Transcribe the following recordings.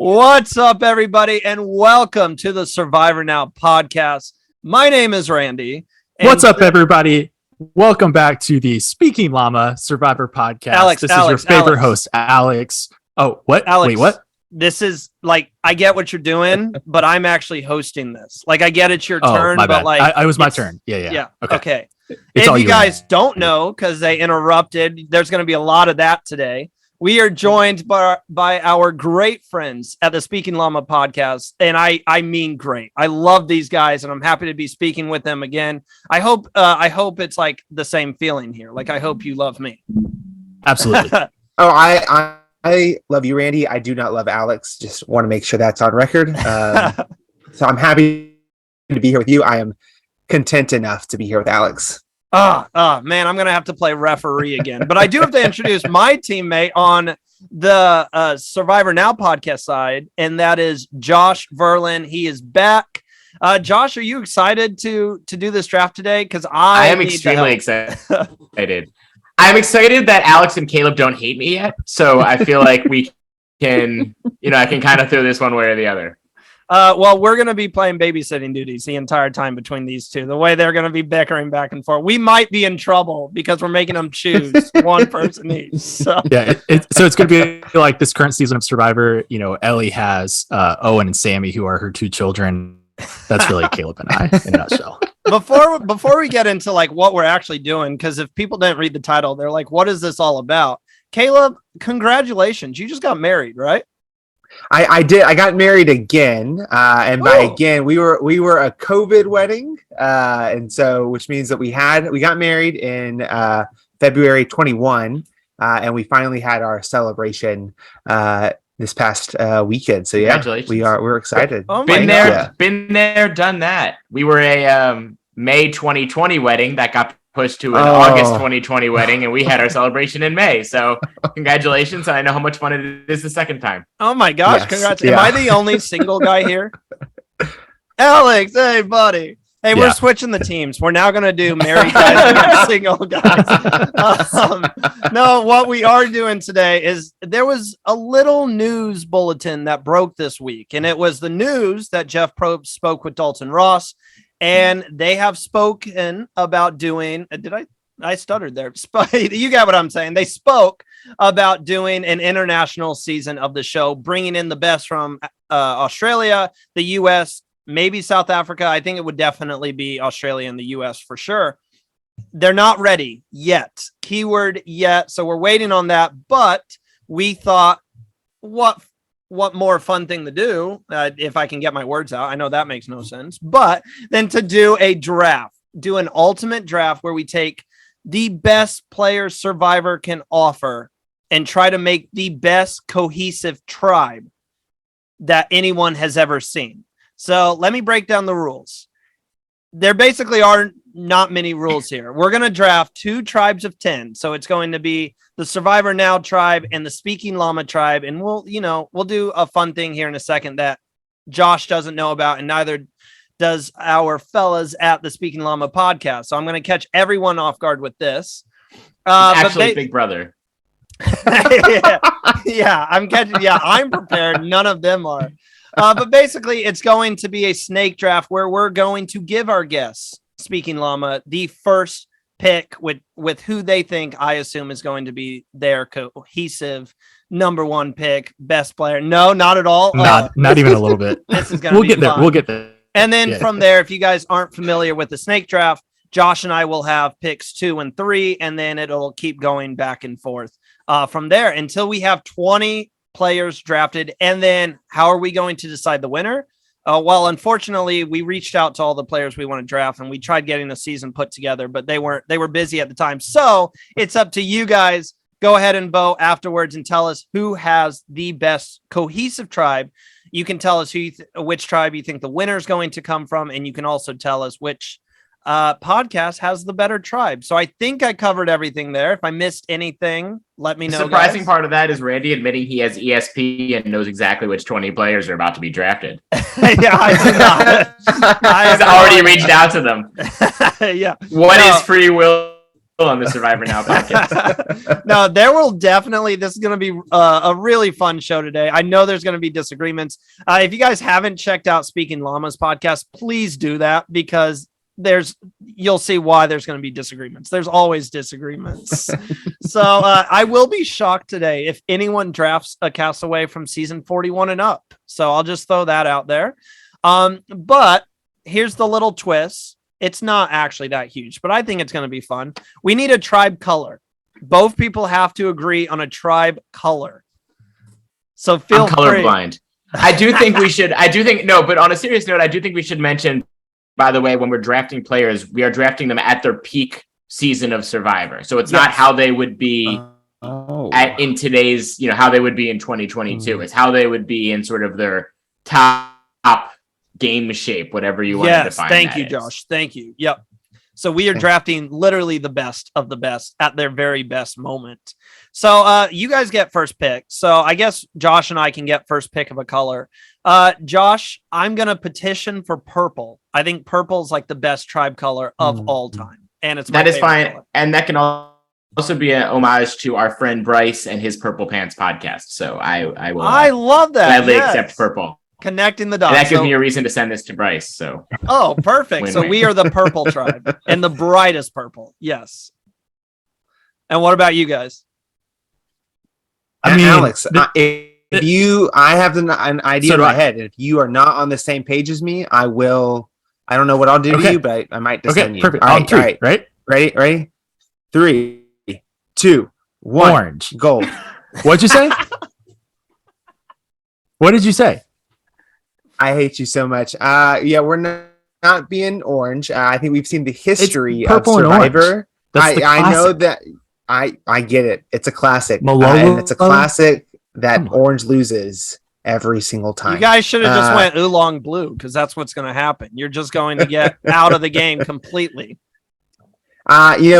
What's up, everybody, and welcome to the Survivor Now podcast. My name is Randy. What's up, everybody? Welcome back to the Speaking Llama Survivor podcast. This is your favorite host, Alex. Oh, what? Alex, wait, what? This is I get what you're doing, but I'm actually hosting this. I get it's your turn, my but bad. It was my turn. Yeah. Okay. It's if you guys don't know, because they interrupted, there's going to be a lot of that today. We are joined by our great friends at the Speaking Llama podcast, and I mean great. I love these guys, and I'm happy to be speaking with them again. I hope it's like the same feeling here. I hope you love me. Absolutely. I love you, Randy. I do not love Alex. Just want to make sure that's on record. So I'm happy to be here with you. I am content enough to be here with Alex. Man, I'm going to have to play referee again. But I do have to introduce my teammate on the Survivor Now podcast side, and that is Josh Verlin. He is back. Josh, are you excited to do this draft today? Because I am extremely excited. I'm excited that Alex and Caleb don't hate me yet, so I feel like we can, I can kind of throw this one way or the other. Well, we're going to be playing babysitting duties the entire time between these two. The way they're going to be bickering back and forth, we might be in trouble because we're making them choose one person each. So yeah, so it's going to be like this current season of Survivor. Ellie has Owen and Sammy, who are her two children. That's really Caleb and I in a nutshell. Before we get into what we're actually doing, because if people didn't read the title, they're like, "What is this all about?" Caleb, congratulations! You just got married, right? I did. I got married again, and by again, we were a COVID wedding, and so which means that we got married in February 21, and we finally had our celebration this past weekend. So yeah, we're excited. Oh been there, done that. We were a May 2020 wedding that got pushed to an August 2020 wedding, and we had our celebration in May. So congratulations, and I know how much fun it is the second time. Oh my gosh, yes. Congrats. Yeah. Am I the only single guy here? Alex, hey buddy. Hey, we're switching the teams. We're now going to do married guys against single guys. No, what we are doing today is there was a little news bulletin that broke this week, and it was the news that Jeff Probst spoke with Dalton Ross. And they have spoken about doing, I stuttered there. You got what I'm saying. They spoke about doing an international season of the show, bringing in the best from Australia, the US, maybe South Africa. I think it would definitely be Australia and the US for sure. They're not ready yet. Keyword yet. So we're waiting on that. But we thought, what more fun thing to do, if I can get my words out. I know that makes no sense, but then to do a draft, do an ultimate draft where we take the best players Survivor can offer and try to make the best cohesive tribe that anyone has ever seen. So let me break down the rules. There basically are not many rules here. We're going to draft 2 tribes of 10. So it's going to be the Survivor Now tribe and the Speaking Llama tribe. And we'll do a fun thing here in a second that Josh doesn't know about, and neither does our fellas at the Speaking Llama podcast. So I'm going to catch everyone off guard with this. Actually, Big Brother. I'm prepared. None of them are. But basically, it's going to be a snake draft where we're going to give our guests, Speaking Llama, the first pick with who they think, I assume, is going to be their cohesive number 1 pick, best player. No, not at all. Not even a little bit. This is going to be fun. We'll get there. And then from there, if you guys aren't familiar with the snake draft, Josh and I will have picks 2 and 3, and then it'll keep going back and forth from there until we have 20 players drafted. And then how are we going to decide the winner? Well, unfortunately, we reached out to all the players we want to draft, and we tried getting a season put together, but they were busy at the time. So it's up to you guys. Go ahead and vote afterwards and tell us who has the best cohesive tribe. You can tell us which tribe you think the winner is going to come from, and you can also tell us which podcast has the better tribe. So I think I covered everything there. If I missed anything, let me know. The surprising part of that is Randy admitting he has ESP and knows exactly which 20 players are about to be drafted. Yeah, I do not. He's already reached out to them. Yeah. What is free will on the Survivor Now podcast. No, there will definitely. This is going to be a really fun show today. I know there's going to be disagreements. If you guys haven't checked out Speaking Llama's podcast, please do that because you'll see why there's going to be disagreements. There's always disagreements. So I will be shocked today if anyone drafts a castaway from season 41 and up. So I'll just throw that out there. But here's the little twist. It's not actually that huge, but I think it's going to be fun. We need a tribe color. Both people have to agree on a tribe color. So feel I'm colorblind. I do think we should. But on a serious note, I do think we should mention, by the way, when we're drafting players, we are drafting them at their peak season of Survivor. So it's not how they would be in today's, how they would be in 2022. It's how they would be in sort of their top game shape, whatever you want to define. Thank you, Josh. Thank you. Yep. So we are drafting literally the best of the best at their very best moment. So you guys get first pick. So I guess Josh and I can get first pick of a color. Josh, I'm going to petition for purple. I think purple is like the best tribe color of all time. And that is fine. Color. And that can also be an homage to our friend Bryce and his Purple Pants podcast. So I will. I love that. Gladly accept purple. Connecting the dots. And that gives me a reason to send this to Bryce. So. Oh, perfect. So we are the purple tribe and the brightest purple. Yes. And what about you guys? I mean, Alex, I have an idea in my head. If you are not on the same page as me, I will. I don't know what I'll do to you, but I might descend you. Perfect. All right, right? Ready? 3, 2, 1. Orange. Gold. What'd you say? What did you say? I hate you so much. Yeah, we're not being orange. I think we've seen the history of Survivor. I know that. I get it. It's a classic. And it's a classic that orange loses every single time. You guys should have just went oolong blue because that's what's going to happen. You're just going to get out of the game completely. All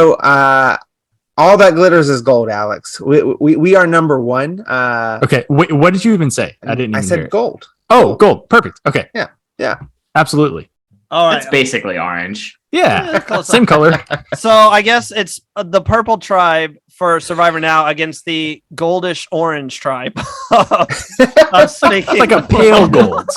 that glitters is gold, Alex. We are number one. Okay. Wait, what did you even say? I didn't. I said gold. Oh, gold. Perfect. Okay. Yeah. Absolutely. All right. It's basically orange. Yeah. Same color. So I guess it's the purple tribe for Survivor Now against the goldish orange tribe. Like a pale gold.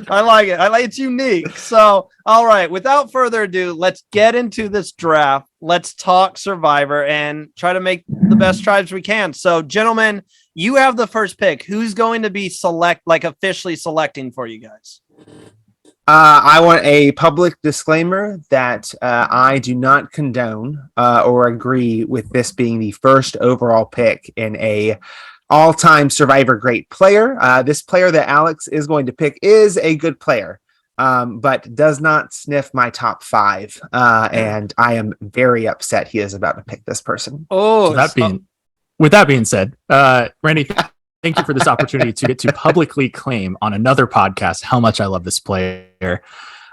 I like it. It's unique. So, all right. Without further ado, let's get into this draft. Let's talk Survivor and try to make the best tribes we can. So, gentlemen, you have the first pick. Who's going to be officially selecting for you guys? I want a public disclaimer that I do not condone or agree with this being the first overall pick in a all-time Survivor great player. This player that Alex is going to pick is a good player, but does not sniff my top 5. And I am very upset he is about to pick this person. With that being said, Randy, thank you for this opportunity to get to publicly claim on another podcast how much I love this player.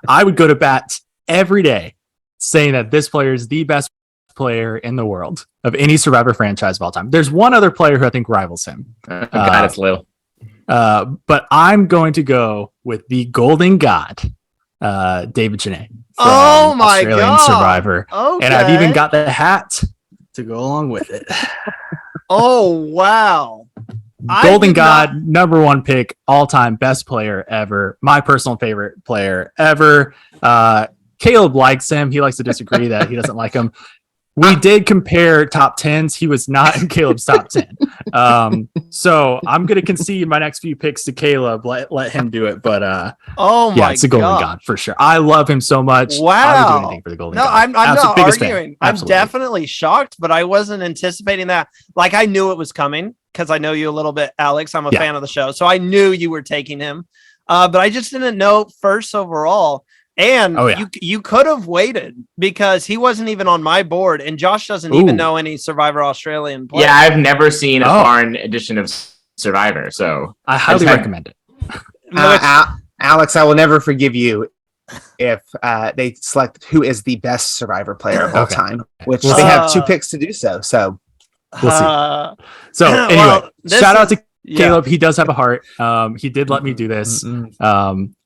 I would go to bat every day saying that this player is the best player in the world of any Survivor franchise of all time. There's one other player who I think rivals him. God, it's Lil. But I'm going to go with the Golden God, David Janae. Oh my Australian God. Survivor. Okay. And I've even got the hat to go along with it. Oh, wow. Golden God, number 1 pick, all-time best player ever. My personal favorite player ever. Caleb likes him. He likes to disagree that he doesn't like him. We did compare top 10s. He was not in Caleb's top 10. So I'm going to concede my next few picks to Caleb. Let him do it. But it's a Golden God for sure. I love him so much. Wow. I would do anything for the Golden God. I'm not arguing. I'm Absolutely. definitely shocked, but I wasn't anticipating that. Like, I knew it was coming because I know you a little bit, Alex. I'm a fan of the show. So I knew you were taking him. But I just didn't know first overall. And you could have waited because he wasn't even on my board, and Josh doesn't even know any Survivor Australian players. Yeah, I've never seen a foreign edition of Survivor, so I highly recommend it. Alex, I will never forgive you if they select who is the best Survivor player of all time, which they have 2 picks to do so. So we'll see. So anyway, shout out to Caleb. He does have a heart. He did let me do this.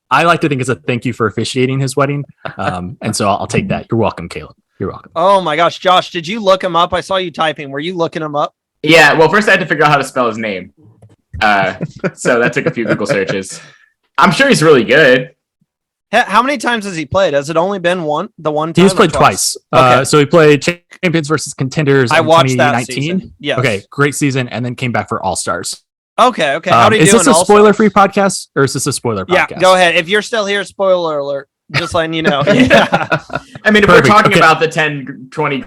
I like to think it's a thank you for officiating his wedding. And so I'll take that. You're welcome, Caleb. You're welcome. Oh my gosh, Josh, did you look him up? I saw you typing. Were you looking him up? Yeah, well, first I had to figure out how to spell his name. So that took a few Google searches. I'm sure he's really good. How many times has he played? Has it only been one? The one time He's played twice. Okay. So he played Champions versus Contenders I in watched that 2019. season. Yes. Okay, great season, and then came back for All Stars. Okay. How do you do? Is this a spoiler-free podcast or is this a spoiler podcast? Yeah, go ahead. If you're still here, spoiler alert. Just letting you know. Yeah. I mean, if Perfect. we're talking about the 10, 20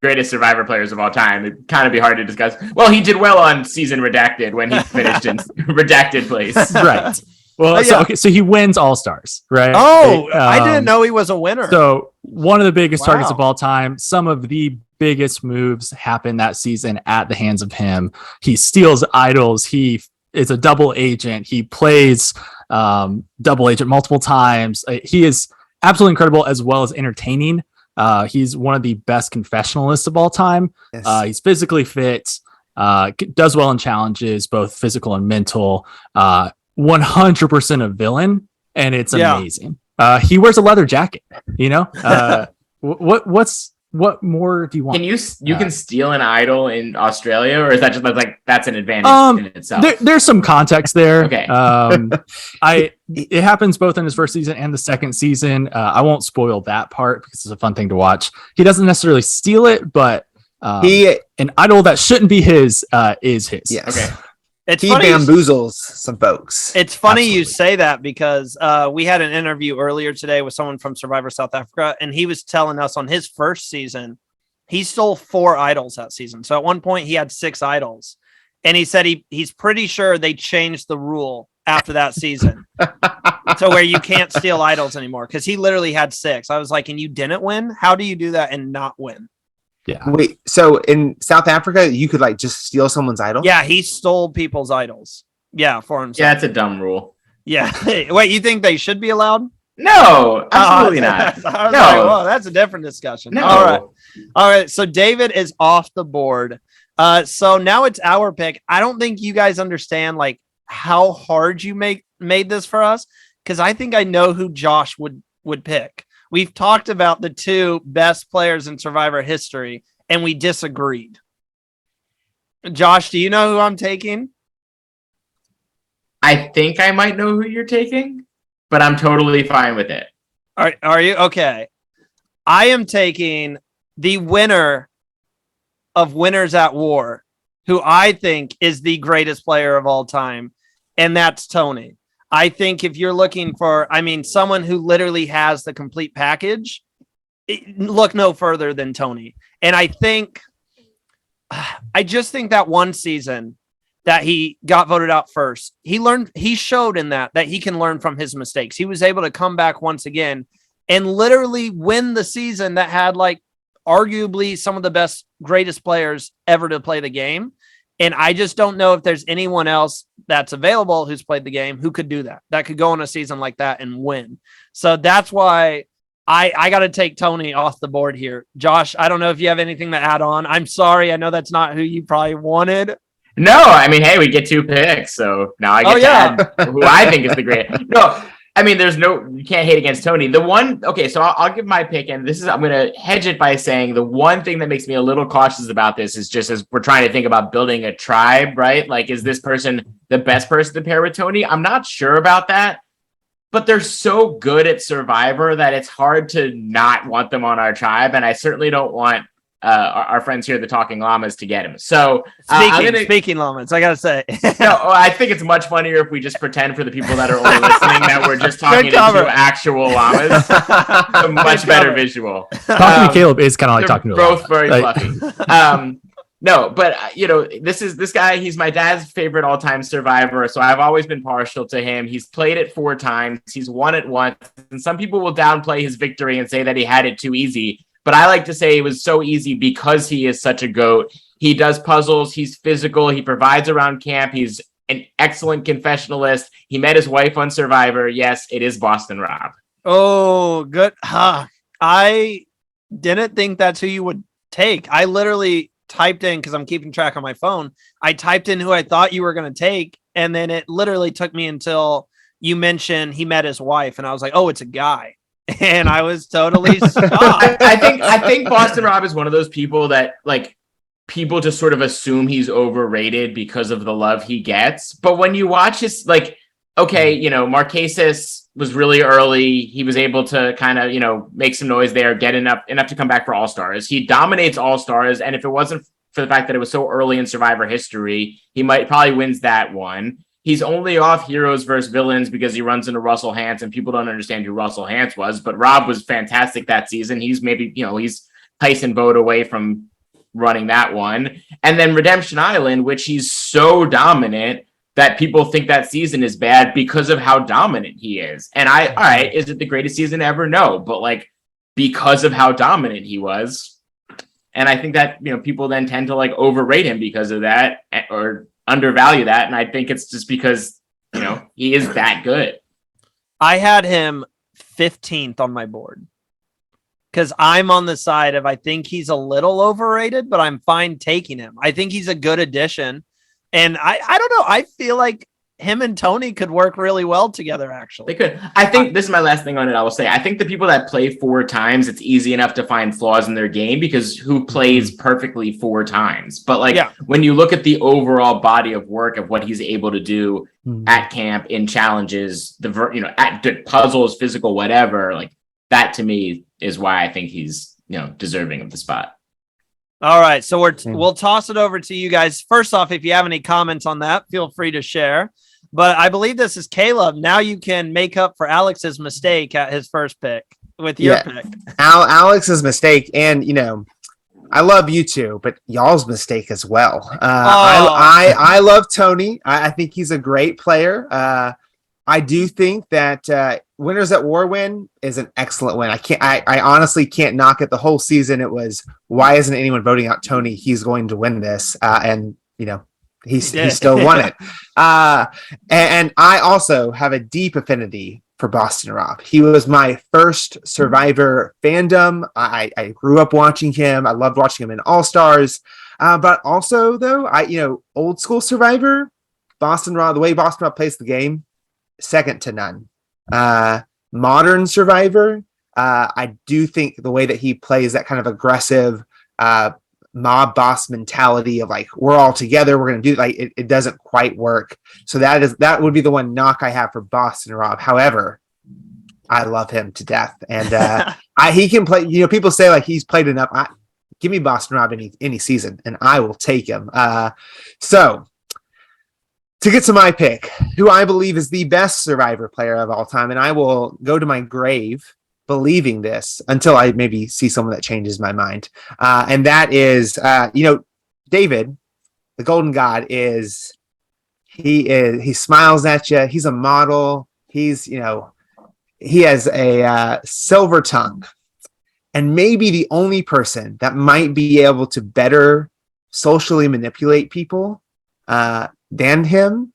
greatest Survivor players of all time, it'd kind of be hard to discuss. Well, he did well on season Redacted when he finished in Redacted place. Right. Well, so he wins All Stars, right? Oh, I didn't know he was a winner. So one of the biggest targets Wow. of all time. Some of the biggest moves happened that season at the hands of him. He steals idols. He is a double agent. He plays double agent multiple times. He is absolutely incredible as well as entertaining. He's one of the best confessionalists of all time. Yes. He's physically fit, does well in challenges, both physical and mental. 100% a villain, and it's amazing. He wears a leather jacket. What more do you want? Can you can steal an idol in Australia, or is that just like that's an advantage in itself? There's some context there. Okay. It happens both in his first season and the second season. I won't spoil that part because it's a fun thing to watch. He doesn't necessarily steal it, but an idol that shouldn't be his is his. Yes. Okay. He bamboozles some folks. It's funny Absolutely. you say that because we had an interview earlier today with someone from Survivor South Africa, and he was telling us on his first season, he stole 4 idols that season. So at one point he had 6 idols, and he said he's pretty sure they changed the rule after that season to where you can't steal idols anymore because he literally had 6. I was like, and you didn't win? How do you do that and not win? Yeah. Wait, so in South Africa, you could like just steal someone's idol? Yeah, he stole people's idols. Yeah, for himself. Yeah, it's a dumb rule. Yeah. Wait, you think they should be allowed? No, absolutely not. I was No. like, well, that's a different discussion. No. All right. So David is off the board. So now it's our pick. I don't think you guys understand like how hard you made this for us, because I think I know who Josh would pick. We've talked about the 2 best players in Survivor history, and we disagreed. Josh, do you know who I'm taking? I think I might know who you're taking, but I'm totally fine with it. Are you? Okay. I am taking the winner of Winners at War, who I think is the greatest player of all time, and that's Tony. I think if you're looking for, someone who literally has the complete package, look no further than Tony. And I just think that one season that he got voted out first, he showed in that he can learn from his mistakes. He was able to come back once again and literally win the season that had like arguably some of the best, greatest players ever to play the game. And I just don't know if there's anyone else that's available who's played the game who could do that could go on a season like that and win. So that's why I got to take Tony off the board here. Josh, I don't know if you have anything to add on. I'm sorry. I know that's not who you probably wanted. No, hey, we get 2 picks, so now I get to add who I think is the great. No, you can't hate against Tony. The one, okay, so I'll give my pick, and I'm going to hedge it by saying the one thing that makes me a little cautious about this is just as we're trying to think about building a tribe, right? Like, is this person the best person to pair with Tony? I'm not sure about that, but they're so good at Survivor that it's hard to not want them on our tribe, and I certainly don't want our friends here, the Talking Llamas, to get him. So Speaking Llamas, I gotta say, no, I think it's much funnier if we just pretend for the people that are only listening that we're just talking to actual llamas. A much better visual. Talking to Caleb is kind of like talking to a llama. Both very fluffy. No, but this guy, he's my dad's favorite all-time Survivor, so I've always been partial to him. He's played it 4 times, he's won it once, and some people will downplay his victory and say that he had it too easy. But I like to say it was so easy because he is such a GOAT. He does puzzles. He's physical. He provides around camp. He's an excellent confessionalist. He met his wife on Survivor. Yes, it is Boston Rob. Oh, good. I didn't think that's who you would take. I literally typed in, because I'm keeping track on my phone, I typed in who I thought you were going to take, and then it literally took me until you mentioned he met his wife, and I was like, oh, it's a guy. and I was totally shocked. I think Boston Rob is one of those people that like people just sort of assume he's overrated because of the love he gets. But when you watch his like, okay, you know, Marquesas was really early. He was able to kind of, you know, make some noise there, get enough to come back for All-Stars. He dominates All-Stars, and if it wasn't for the fact that it was so early in Survivor history, he probably wins that one. He's only off Heroes versus Villains because he runs into Russell Hantz, and people don't understand who Russell Hantz was. But Rob was fantastic that season. He's maybe, you know, he's Tyson Vogt away from running that one. And then Redemption Island, which he's so dominant that people think that season is bad because of how dominant he is. And all right, is it the greatest season ever? No, but like because of how dominant he was. And I think that, you know, people then tend to like overrate him because of that or undervalue that. And I think it's just because, you know, he is that good. I had him 15th on my board because I'm on the side of I think he's a little overrated, but I'm fine taking him. I think he's a good addition. And I don't know. I feel like him and Tony could work really well together, actually. They could. I think this is my last thing on it. I will say, I think the people that play 4 times, it's easy enough to find flaws in their game because who plays perfectly 4 times? But like when you look at the overall body of work of what he's able to do at camp, in challenges, at puzzles, physical, whatever, like that to me is why I think he's, you know, deserving of the spot. All right, so we'll toss it over to you guys. First off, if you have any comments on that, feel free to share. But I believe this is Caleb. Now you can make up for Alex's mistake at his first pick with your pick. Alex's mistake, and you know, I love you two, but y'all's mistake as well. I love Tony. I think he's a great player. I do think that Winners at War win is an excellent win. I honestly can't knock it. The whole season it was, why isn't anyone voting out Tony? He's going to win this, and you know he still won it. And I also have a deep affinity for Boston Rob. He was my first Survivor fandom. I grew up watching him. I loved watching him in All Stars, but also though old school Survivor, Boston Rob, the way Boston Rob plays the game, second to none. Modern Survivor, I do think the way that he plays that kind of aggressive mob boss mentality of like, we're all together, we're going to do like it doesn't quite work. So that would be the one knock I have for Boston Rob. However, I love him to death, and he can play. You know, people say like he's played enough. Give me Boston Rob any season, and I will take him. So to get to my pick, who I believe is the best Survivor player of all time, and I will go to my grave believing this until I maybe see someone that changes my mind. And that is, David, the Golden God he smiles at you. He's a model. He has a silver tongue, and maybe the only person that might be able to better socially manipulate people than him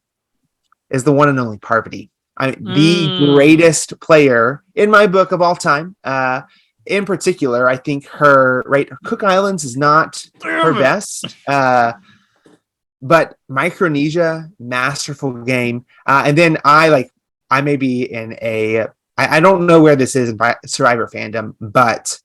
is the one and only Parvati. The greatest player in my book of all time. In particular, I think her Cook Islands is not her best, but Micronesia, masterful game. And then I may be in I don't know where this is in Survivor fandom, but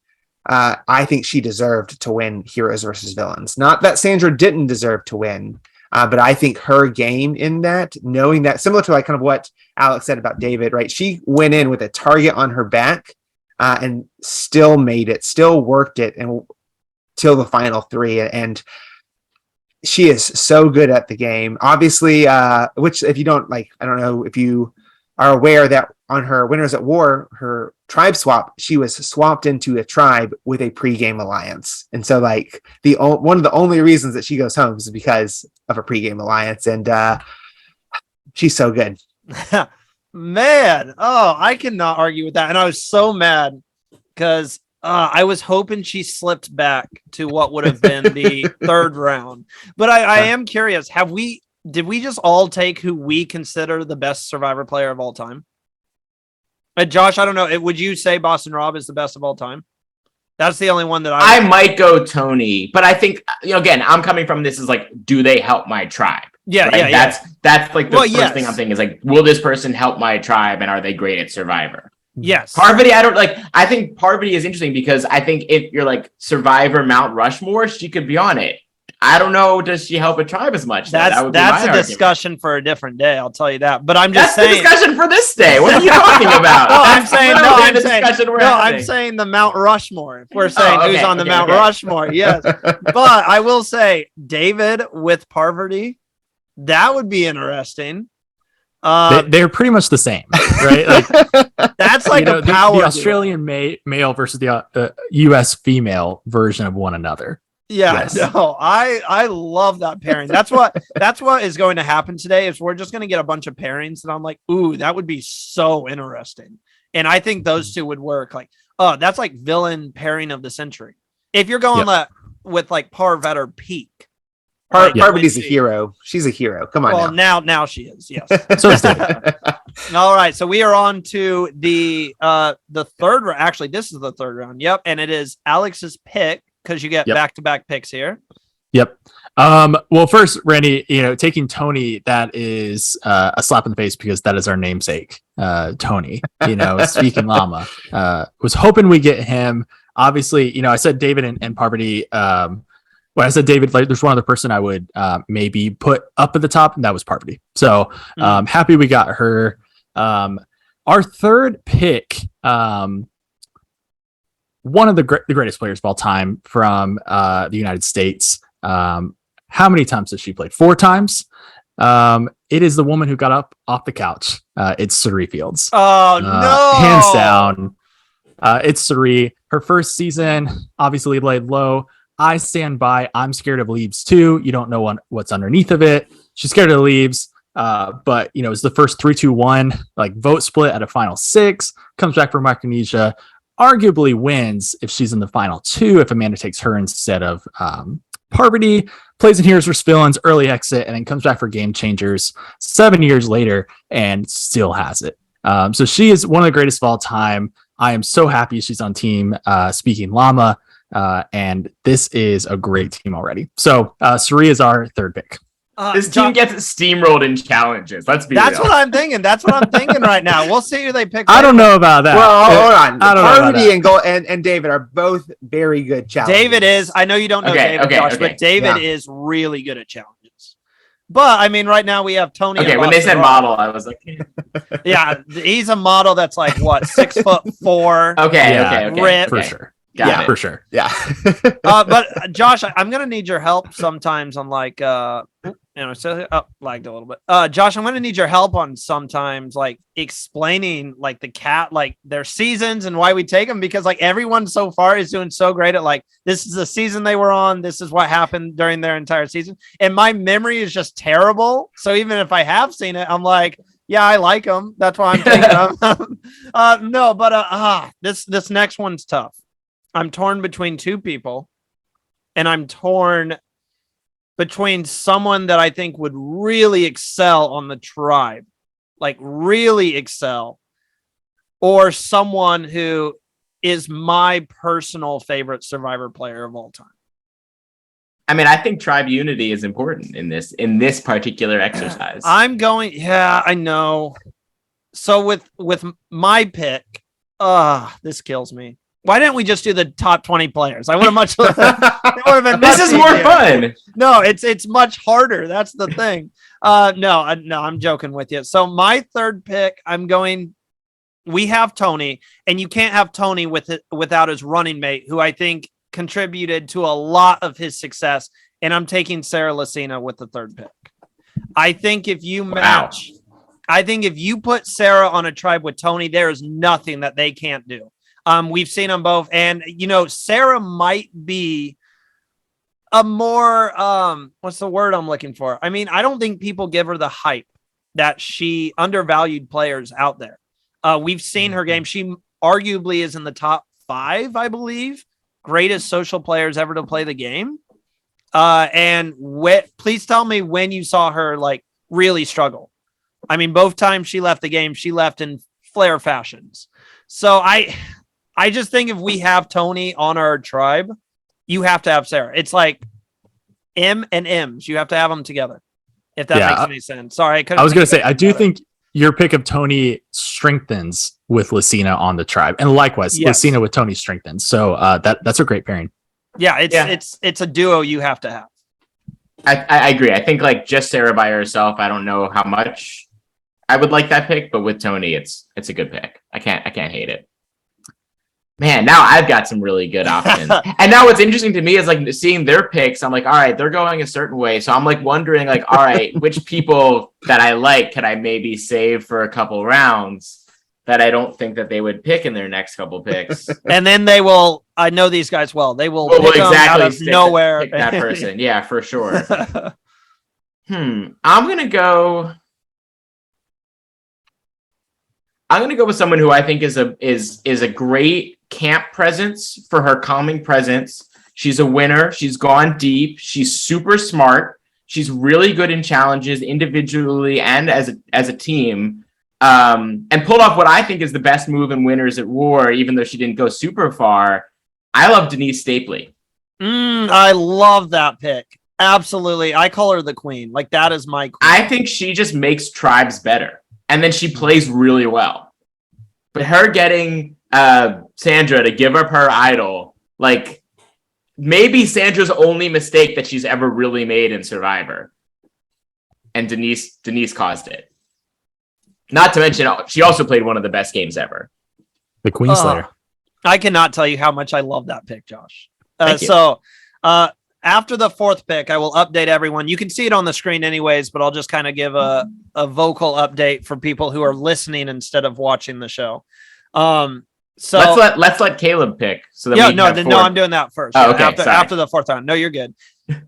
I think she deserved to win Heroes versus Villains. Not that Sandra didn't deserve to win, but I think her game in that, knowing that, similar to like kind of what Alex said about David, right? She went in with a target on her back and still made it, still worked it till the final 3. And she is so good at the game. Obviously, which if you don't like, I don't know if you are aware that on her Winners at War, her tribe swap, she was swapped into a tribe with a pregame alliance. And so like one of the only reasons that she goes home is because of a pregame alliance. And she's so good. Man, I cannot argue with that. And I was so mad because I was hoping she slipped back to what would have been the third round. But I am curious, did we just all take who we consider the best Survivor player of all time? Josh, I don't know. Would you say Boston Rob is the best of all time? That's the only one that I might go Tony, but I think, again, I'm coming from this is like, do they help my tribe? Yeah, right? Yeah. That's like the first thing I'm thinking is like, will this person help my tribe, and are they great at Survivor? Yes. Parvati, I think Parvati is interesting because I think if you're like Survivor Mount Rushmore, she could be on it. I don't know. Does she help a tribe as much? That's a discussion for a different day. I'll tell you that. But I'm just saying. That's the discussion for this day. What are you talking about? I'm saying the Mount Rushmore. If we're saying who's on the Mount Rushmore, yes. But I will say David with Parvati, that would be interesting. They're pretty much the same, right? Like that's like a the power. The Australian male versus the U.S. female version of one another. Yeah, yes. No, I love that pairing. That's what is going to happen today. Is we're just going to get a bunch of pairings, and I'm like, ooh, that would be so interesting. And I think those two would work. Like, oh, that's like villain pairing of the century. If you're going with like Parvet or Peak. Parvati's a hero. She's a hero. Come on. Well, now she is. Yes. So is David. All right. So we are on to the third round. Actually, this is the third round. Yep. And it is Alex's pick because you get back-to-back picks here. Yep. Well, first, Randy, taking Tony, that is a slap in the face because that is our namesake, Tony. Speaking Llama. Was hoping we get him. Obviously, I said David and Parvati. When I said David, like, there's one other person I would maybe put up at the top, and that was Parvati. So happy we got her. Our third pick, one of the greatest players of all time from the United States. How many times has she played? 4 times. It is the woman who got up off the couch. It's Sari Fields. Oh, no. Hands down. It's Sari. Her first season obviously laid low. I stand by. I'm scared of leaves too. You don't know what's underneath of it. She's scared of the leaves. But it's the first 3-2-1 like vote split at a final 6. Comes back from Micronesia. Arguably wins if she's in the final 2. If Amanda takes her instead of Parvati. Plays in Heroes vs. Villains, early exit, and then comes back for Game Changers 7 years later and still has it. So she is one of the greatest of all time. I am so happy she's on team Speaking Llama. And this is a great team already. So Sari is our third pick. This team gets steamrolled in challenges. That's real. What I'm thinking. That's what I'm thinking right now. We'll see who they pick. I don't know about that. Well, hold on. I don't Parvati and David are both very good challenges. David is. I know you don't know David, Josh, but David is really good at challenges. But I mean, right now we have Tony. Okay, when they said model, I was like, yeah, he's a model that's like what 6'4". Okay, ripped. For sure. Got it. For sure. Yeah. But Josh, I'm gonna need your help sometimes on like lagged a little bit. Josh, I'm gonna need your help on sometimes like explaining like the cat like their seasons and why we take them, because like everyone so far is doing so great at like this is the season they were on, this is what happened during their entire season, and my memory is just terrible. So even if I have seen it, I'm like, yeah, I like them. That's why I'm taking them. No, but this next one's tough. I'm torn between 2 people, and I'm torn between someone that I think would really excel on the tribe, like really excel, or someone who is my personal favorite Survivor player of all time. I mean, I think tribe unity is important in this particular exercise. I know. So with my pick, this kills me. Why didn't we just do the top 20 players? I would have much. It would have been. This is more fun. No, it's much harder. That's the thing. No, I'm joking with you. So my third pick, we have Tony, and you can't have Tony without his running mate, who I think contributed to a lot of his success. And I'm taking Sarah Lacina with the third pick. I think if you match, I think if you put Sarah on a tribe with Tony, there is nothing that they can't do. We've seen them both. And, Sarah might be a more, what's the word I'm looking for? I mean, I don't think people give her the hype that she undervalued players out there. We've seen her game. She arguably is in the top 5, I believe, greatest social players ever to play the game. Please tell me when you saw her like really struggle. I mean, both times she left the game, she left in flare fashions. So I just think if we have Tony on our tribe, you have to have Sarah. It's like M and M's. You have to have them together. If that makes any sense. Sorry, I was going to say, I do think your pick of Tony strengthens with Lucina on the tribe, and likewise, Lucina with Tony strengthens. So that's a great pairing. Yeah, it's a duo you have to have. I agree. I think like just Sarah by herself, I don't know how much I would like that pick, but with Tony, it's a good pick. I can't hate it. Man, now I've got some really good options. And now what's interesting to me is like seeing their picks. I'm like, all right, they're going a certain way. So I'm like wondering like, all right, which people that I like can I maybe save for a couple rounds that I don't think that they would pick in their next couple picks. And then they will, I know these guys well. They will pick exactly out of nowhere. Pick that person. Yeah, for sure. I'm going to go with someone who I think is a great camp presence for her calming presence. She's a winner. She's gone deep. She's super smart. She's really good in challenges individually and as a team. And pulled off what I think is the best move in Winners at War, even though she didn't go super far. I love Denise Stapley. I love that pick. Absolutely. I call her the queen. Like that is my queen. I think she just makes tribes better. And then she plays really well. But her getting Sandra to give up her idol, like maybe Sandra's only mistake that she's ever really made in Survivor. And Denise caused it. Not to mention, she also played one of the best games ever. The Queen Slayer. I cannot tell you how much I love that pick, Josh. Thank you. So after the fourth pick, I will update everyone. You can see it on the screen anyways, but I'll just kind of give a vocal update for people who are listening instead of watching the show. So let's let Caleb pick. So that I'm doing that first. Oh, okay, after the fourth round. No, you're good.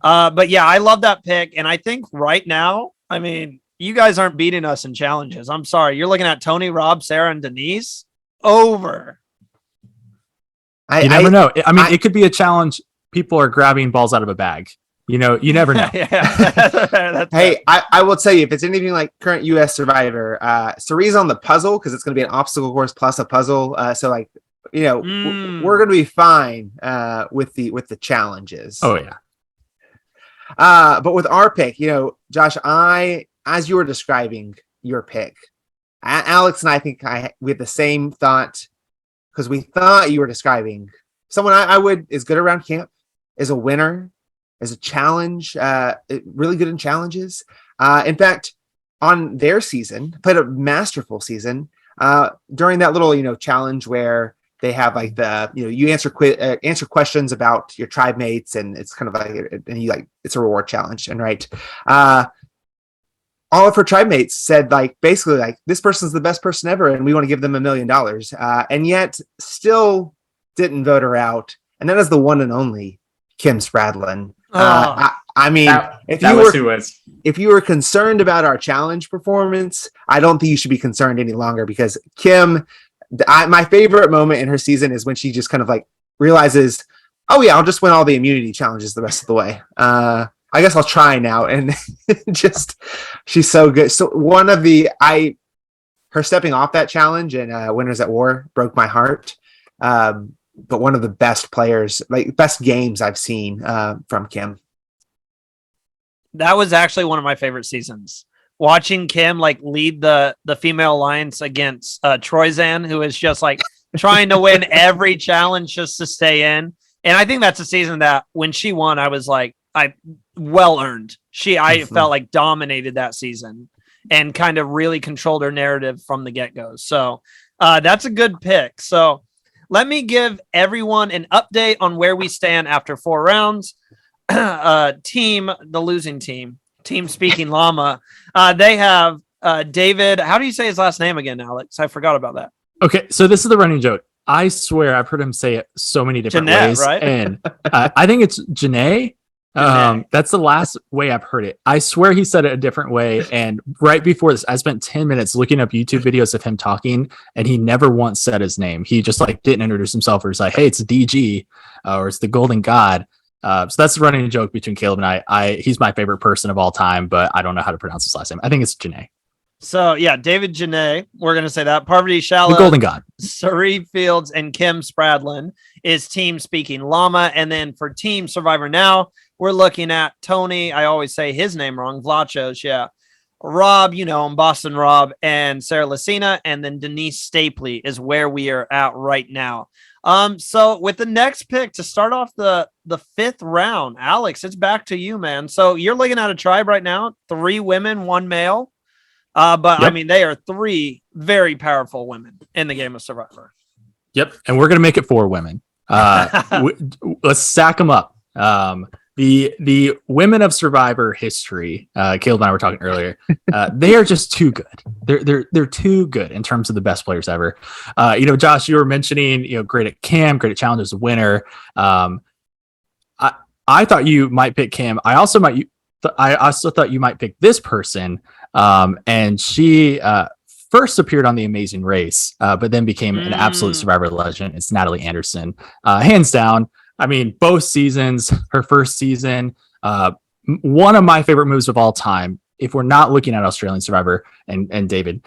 But yeah, I love that pick, and I think right now, I mean, you guys aren't beating us in challenges. I'm sorry. You're looking at Tony, Rob, Sarah, and Denise over. You never know. I mean, it could be a challenge. People are grabbing balls out of a bag. You never know. Hey, I will tell you, if it's anything like current U.S. Survivor, Cerie's on the puzzle because it's going to be an obstacle course plus a puzzle. So like, we're going to be fine with the challenges. Oh yeah. But with our pick, Josh, as you were describing your pick, Alex and I think we had the same thought because we thought you were describing someone is good around camp, is a winner, is a challenge, really good in challenges. In fact, on their season, played a masterful season during that little, challenge where they have like you answer questions about your tribe mates, and it's kind of like, and it's a reward challenge, and right. All of her tribe mates said basically this person's the best person ever, and we want to give them $1 million, and yet still didn't vote her out. And that is the one and only Kim Spradlin. I mean, if you were concerned about our challenge performance, I don't think you should be concerned any longer, because Kim, my favorite moment in her season is when she just kind of realizes, oh yeah, I'll just win all the immunity challenges the rest of the way. I guess I'll try now. And she's so good. So her stepping off that challenge and Winners at War broke my heart. But one of the best players, best games I've seen from Kim. That was actually one of my favorite seasons. Watching Kim lead the female alliance against Troyzan, who is just trying to win every challenge just to stay in. And I think that's a season that when she won, I was well earned. I felt dominated that season and kind of really controlled her narrative from the get-go. So that's a good pick. So let me give everyone an update on where we stand after 4 rounds. The losing team, Speaking Llama. They have David. How do you say his last name again, Alex? I forgot about that. Okay, so this is the running joke. I swear I've heard him say it so many different ways. Right? And I think it's Janae. That's the last way I've heard it. I swear he said it a different way. And right before this, I spent 10 minutes looking up YouTube videos of him talking, and he never once said his name. He just didn't introduce himself, or he's hey, it's DG, or it's the Golden God. So that's the running joke between Caleb and I. He's my favorite person of all time, but I don't know how to pronounce his last name. I think it's Janae. So yeah, David Janae, we're going to say that. Parvati Shallow, the Golden God, Cerie Fields, and Kim Spradlin is Team Speaking Llama. And then for Team Survivor Now, we're looking at Tony. I always say his name wrong. Vlachos, yeah. Rob, Boston Rob, and Sarah Lucina, and then Denise Stapley is where we are at right now. So with the next pick to start off the fifth round, Alex, it's back to you, man. So you're looking at a tribe right now, 3 women, 1 male. But Yep. I mean, they are 3 very powerful women in the game of Survivor. Yep. And we're going to make it 4 women. Let's stack them up. The women of Survivor history, Caleb and I were talking earlier, they are just too good. They're too good in terms of the best players ever. Josh, you were mentioning, great at Cam, great at challenges, winner. I thought you might pick Cam. I also thought you might pick this person. And she first appeared on The Amazing Race, but then became an absolute Survivor legend. It's Natalie Anderson, hands down. I mean, both seasons, her first season, one of my favorite moves of all time. If we're not looking at Australian Survivor and David,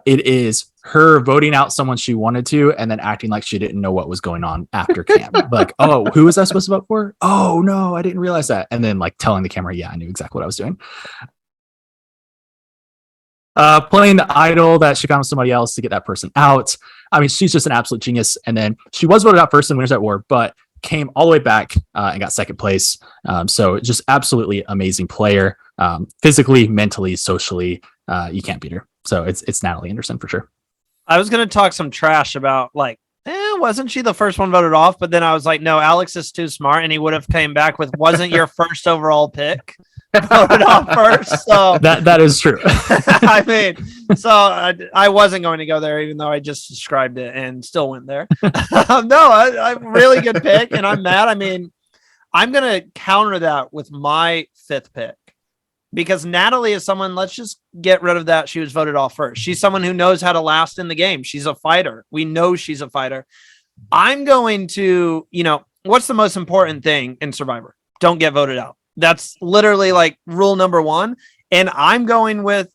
it is her voting out someone she wanted to and then acting like she didn't know what was going on after camp. Like, oh, who was I supposed to vote for? Oh, no, I didn't realize that. And then like telling the camera, yeah, I knew exactly what I was doing. Playing the idol that she found with somebody else to get that person out. I mean, she's just an absolute genius. And then she was voted out first in Winners at War, but came all the way back and got second place. So just absolutely amazing player. Physically, mentally, socially, you can't beat her. So it's Natalie Anderson for sure. I was going to talk some trash about wasn't she the first one voted off? But then I was like, no, Alex is too smart. And he would have came back with, wasn't your first overall pick voted off first? So that is true. I mean, so I wasn't going to go there, even though I just described it and still went there. No, really good pick. And I'm mad. I mean, I'm going to counter that with my 5th pick. Because Natalie is someone, let's just get rid of that. She was voted off first. She's someone who knows how to last in the game. She's a fighter. We know she's a fighter. I'm going to, what's the most important thing in Survivor? Don't get voted out. That's literally like rule number 1. And I'm going with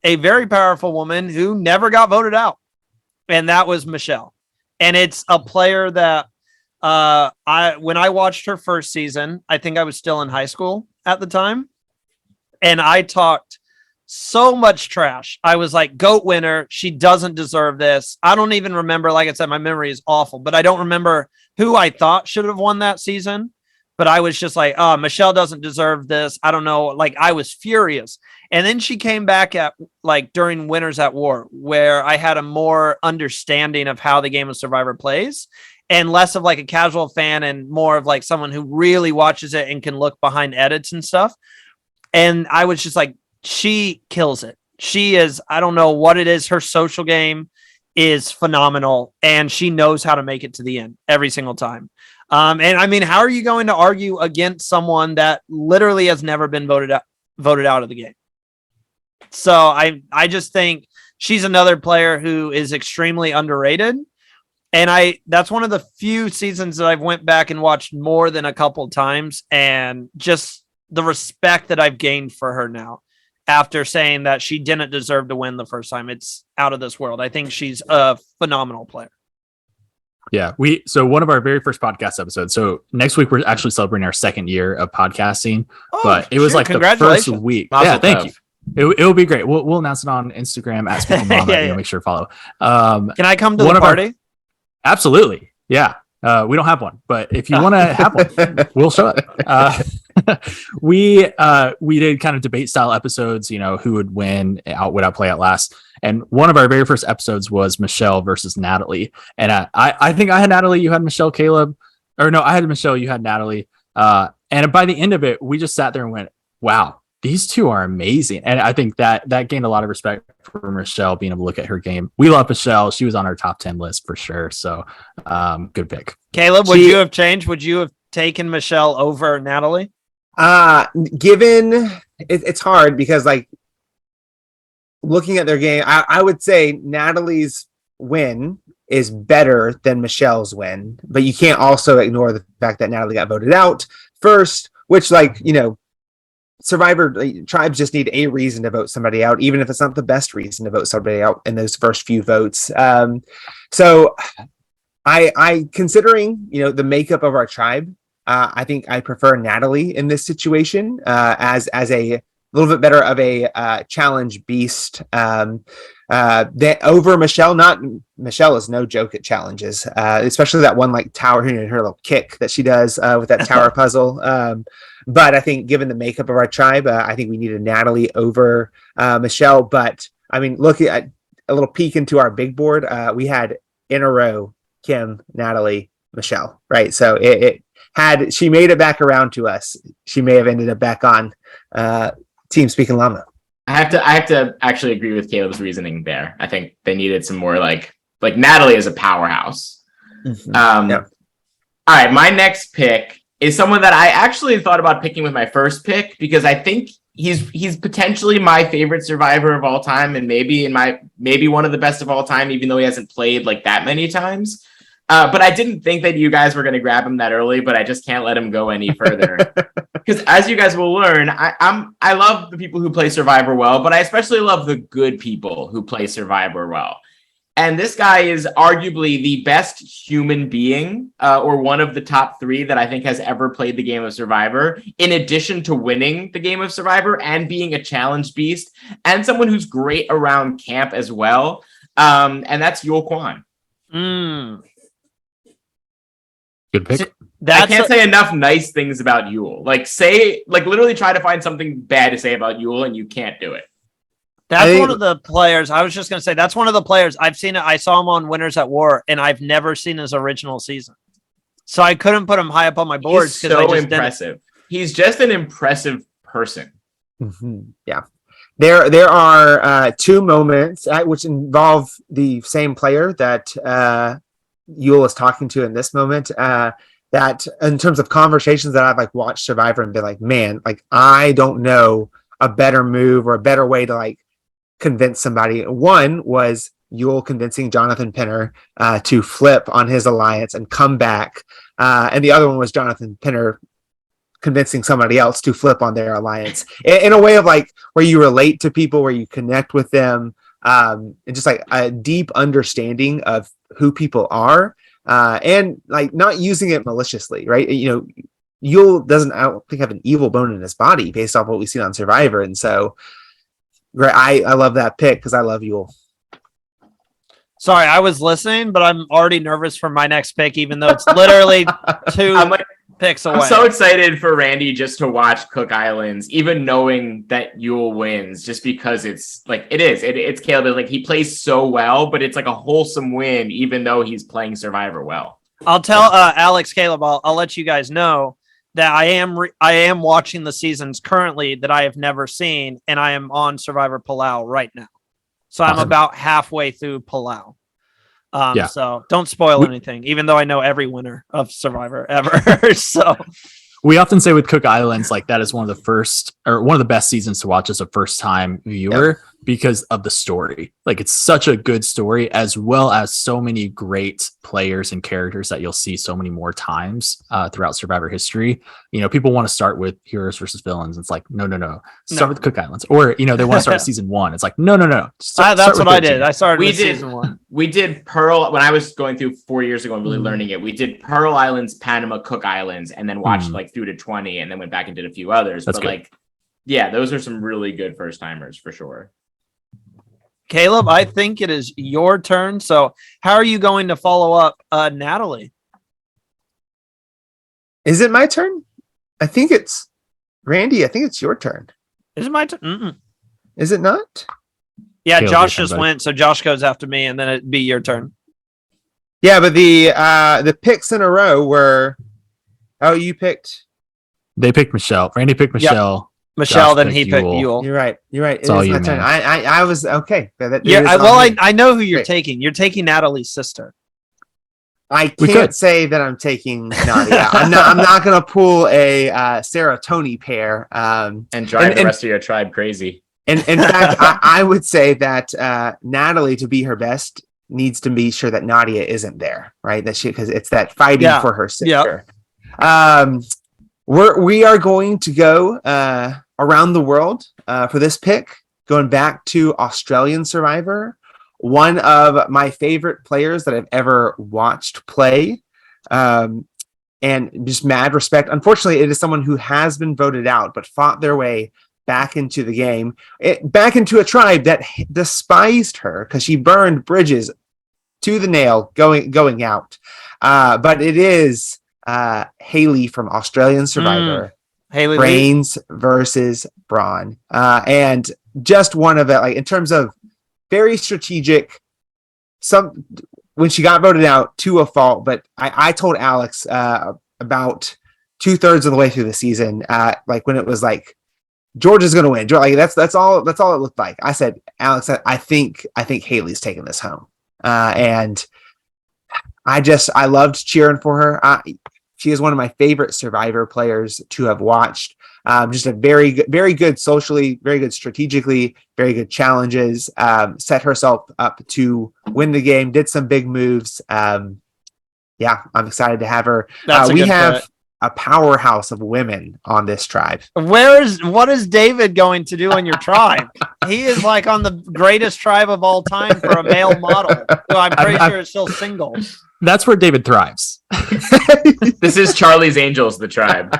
a very powerful woman who never got voted out. And that was Michelle. And it's a player that when I watched her first season, I think I was still in high school at the time. And I talked so much trash. I was like, GOAT winner. She doesn't deserve this. I don't even remember. Like I said, my memory is awful, but I don't remember who I thought should have won that season. But I was just like, oh, Michelle doesn't deserve this. I don't know. Like, I was furious. And then she came back at during Winners at War, where I had a more understanding of how the game of Survivor plays and less of like a casual fan and more of like someone who really watches it and can look behind edits and stuff. And I was just like, she kills it. She is, I don't know what it is. Her social game is phenomenal and she knows how to make it to the end every single time. And I mean, how are you going to argue against someone that literally has never been voted out of the game? So I just think she's another player who is extremely underrated. And that's one of the few seasons that I've went back and watched more than a couple times, and just the respect that I've gained for her now after saying that she didn't deserve to win the first time. It's out of this world. I think she's a phenomenal player. Yeah. So one of our very first podcast episodes. So next week, we're actually celebrating our 2nd year of podcasting, but it was like the first week. Yeah. Thank you. It will be great. We'll announce it on Instagram at Speaking Llama. Yeah. Make sure to follow. Can I come to the party? Absolutely. Yeah. We don't have one, but if you want to have one, we'll show up. We did kind of debate style episodes, who would win, would outplay, outlast. And one of our very first episodes was Michelle versus Natalie. And I think I had Natalie, you had Michelle, Caleb, or no, I had Michelle, you had Natalie. And by the end of it, we just sat there and went, wow, these two are amazing. And I think that gained a lot of respect for Michelle, being able to look at her game. We love Michelle. She was on our top 10 list for sure. So good pick. Caleb, would you have changed? Would you have taken Michelle over Natalie? Given it's hard because like looking at their game, I would say Natalie's win is better than Michelle's win, but you can't also ignore the fact that Natalie got voted out first, which Survivor tribes just need a reason to vote somebody out, even if it's not the best reason to vote somebody out in those first few votes. So I considering, the makeup of our tribe, I think I prefer Natalie in this situation as a little bit better of a challenge beast. That over Michelle. Not Michelle is no joke at challenges, especially that one like tower, her little kick that she does with that tower puzzle. But I think given the makeup of our tribe, I think we needed Natalie over Michelle. But I mean, look at a little peek into our big board. We had in a row Kim, Natalie, Michelle, right? So it had she made it back around to us, she may have ended up back on Team Speaking Llama. I have to actually agree with Caleb's reasoning there. I think they needed some more like Natalie is a powerhouse. Mm-hmm. All right, my next pick is someone that I actually thought about picking with my first pick because I think he's potentially my favorite survivor of all time and maybe one of the best of all time, even though he hasn't played like that many times. But I didn't think that you guys were going to grab him that early, but I just can't let him go any further. Because as you guys will learn, I love the people who play Survivor well, but I especially love the good people who play Survivor well. And this guy is arguably the best human being, or one of the top 3 that I think has ever played the game of Survivor, in addition to winning the game of Survivor and being a challenge beast, and someone who's great around camp as well. And that's Yul Kwan. Good pick. I can't say enough nice things about Yul. Literally try to find something bad to say about Yul and you can't do it. That's one of the players. I was just going to say, that's one of the players I've seen it. I saw him on Winners at War and I've never seen his original season. So I couldn't put him high up on my boards. He's so impressive. He's just an impressive person. Mm-hmm. Yeah. There are 2 moments which involve the same player that Yul is talking to in this moment, that in terms of conversations that I've watched Survivor and been like, man, I don't know a better move or a better way to convince somebody. One was Yul convincing Jonathan Pinner to flip on his alliance and come back. And the other one was Jonathan Pinner convincing somebody else to flip on their alliance in a way of where you relate to people, where you connect with them, and just a deep understanding of who people are, and not using it maliciously, right? Yul doesn't, I don't think, have an evil bone in his body based off what we've seen on Survivor. And so I love that pick because I love Yul. Sorry, I was listening, but I'm already nervous for my next pick, even though it's literally 2 picks away. I'm so excited for Randy just to watch Cook Islands, even knowing that Yul wins, just because it's it's Caleb. He plays so well, but it's a wholesome win, even though he's playing Survivor well. I'll tell Alex, Caleb, I'll let you guys know that I am watching the seasons currently that I have never seen, and I am on Survivor Palau right now. So I'm about halfway through Palau. So don't spoil anything, even though I know every winner of Survivor ever. So we often say with Cook Islands, that is one of the best seasons to watch as a first time viewer because of the story. It's such a good story, as well as so many great players and characters that you'll see so many more times throughout Survivor history. People want to start with heroes versus villains. It's no. Start with Cook Islands, or they want to start with season 1. It's no. That's what I did. I started with season 1. We did Pearl when I was going through 4 years ago and really learning it. We did Pearl Islands, Panama, Cook Islands, and then watched through to 20, and then went back and did a few others. That's but good. Those are some really good first timers for sure. Caleb, I think it is your turn. So how are you going to follow up Natalie? Is it my turn? I think it's Randy. I think it's your turn. Is it my turn? Is it not? Yeah, Caleb, Josh just went, so Josh goes after me, and then it'd be your turn. Yeah, but the picks in a row were. Oh, you picked. They picked Michelle. Randy picked Michelle. Michelle, Josh then he picked Yul. Yul. You're right. It's all you, my turn. I was okay. I know who you're taking. You're taking Natalie's sister. I can't say that I'm taking Nadia. I'm not going to pull a Sarah Tony pair and drive the rest of your tribe crazy. And in fact, I would say that Natalie, to be her best, needs to be sure that Nadia isn't there, right? Because it's that fighting for her sister. We are going to go around the world for this pick, going back to Australian Survivor. One of my favorite players that I've ever watched play, and just mad respect. Unfortunately, it is someone who has been voted out, but fought their way back into the game, back into a tribe that despised her because she burned bridges to the nail going out. But it is Haley from Australian Survivor. Haley Brains versus Braun. And just one of it, like in terms of very strategic, when she got voted out to a fault, but I told Alex about 2/3 of the way through the season, like when it was like Georgia's going to win, like that's all it looked like. I said, Alex, I think Haley's taking this home, and I loved cheering for her. She is one of my favorite Survivor players to have watched. Just a very good socially, very good strategically, very good challenges. Set herself up to win the game. Did some big moves. I'm excited to have her. We have a powerhouse of women on this tribe. What is David going to do on your tribe? He is like on the greatest tribe of all time for a male model. So I'm pretty sure it's still single. That's where David thrives. This is Charlie's Angels, the tribe.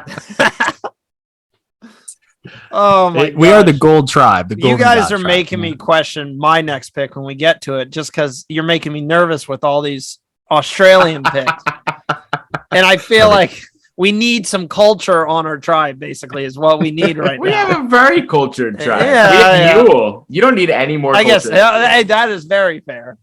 Oh my! We are the gold tribe. You guys are making me question my next pick when we get to it, just because you're making me nervous with all these Australian picks, and I feel like we need some culture on our tribe. Basically, is what we need right now. We have a very cultured tribe. Yeah, we have Yule. You don't need any more. I guess hey, that is very fair.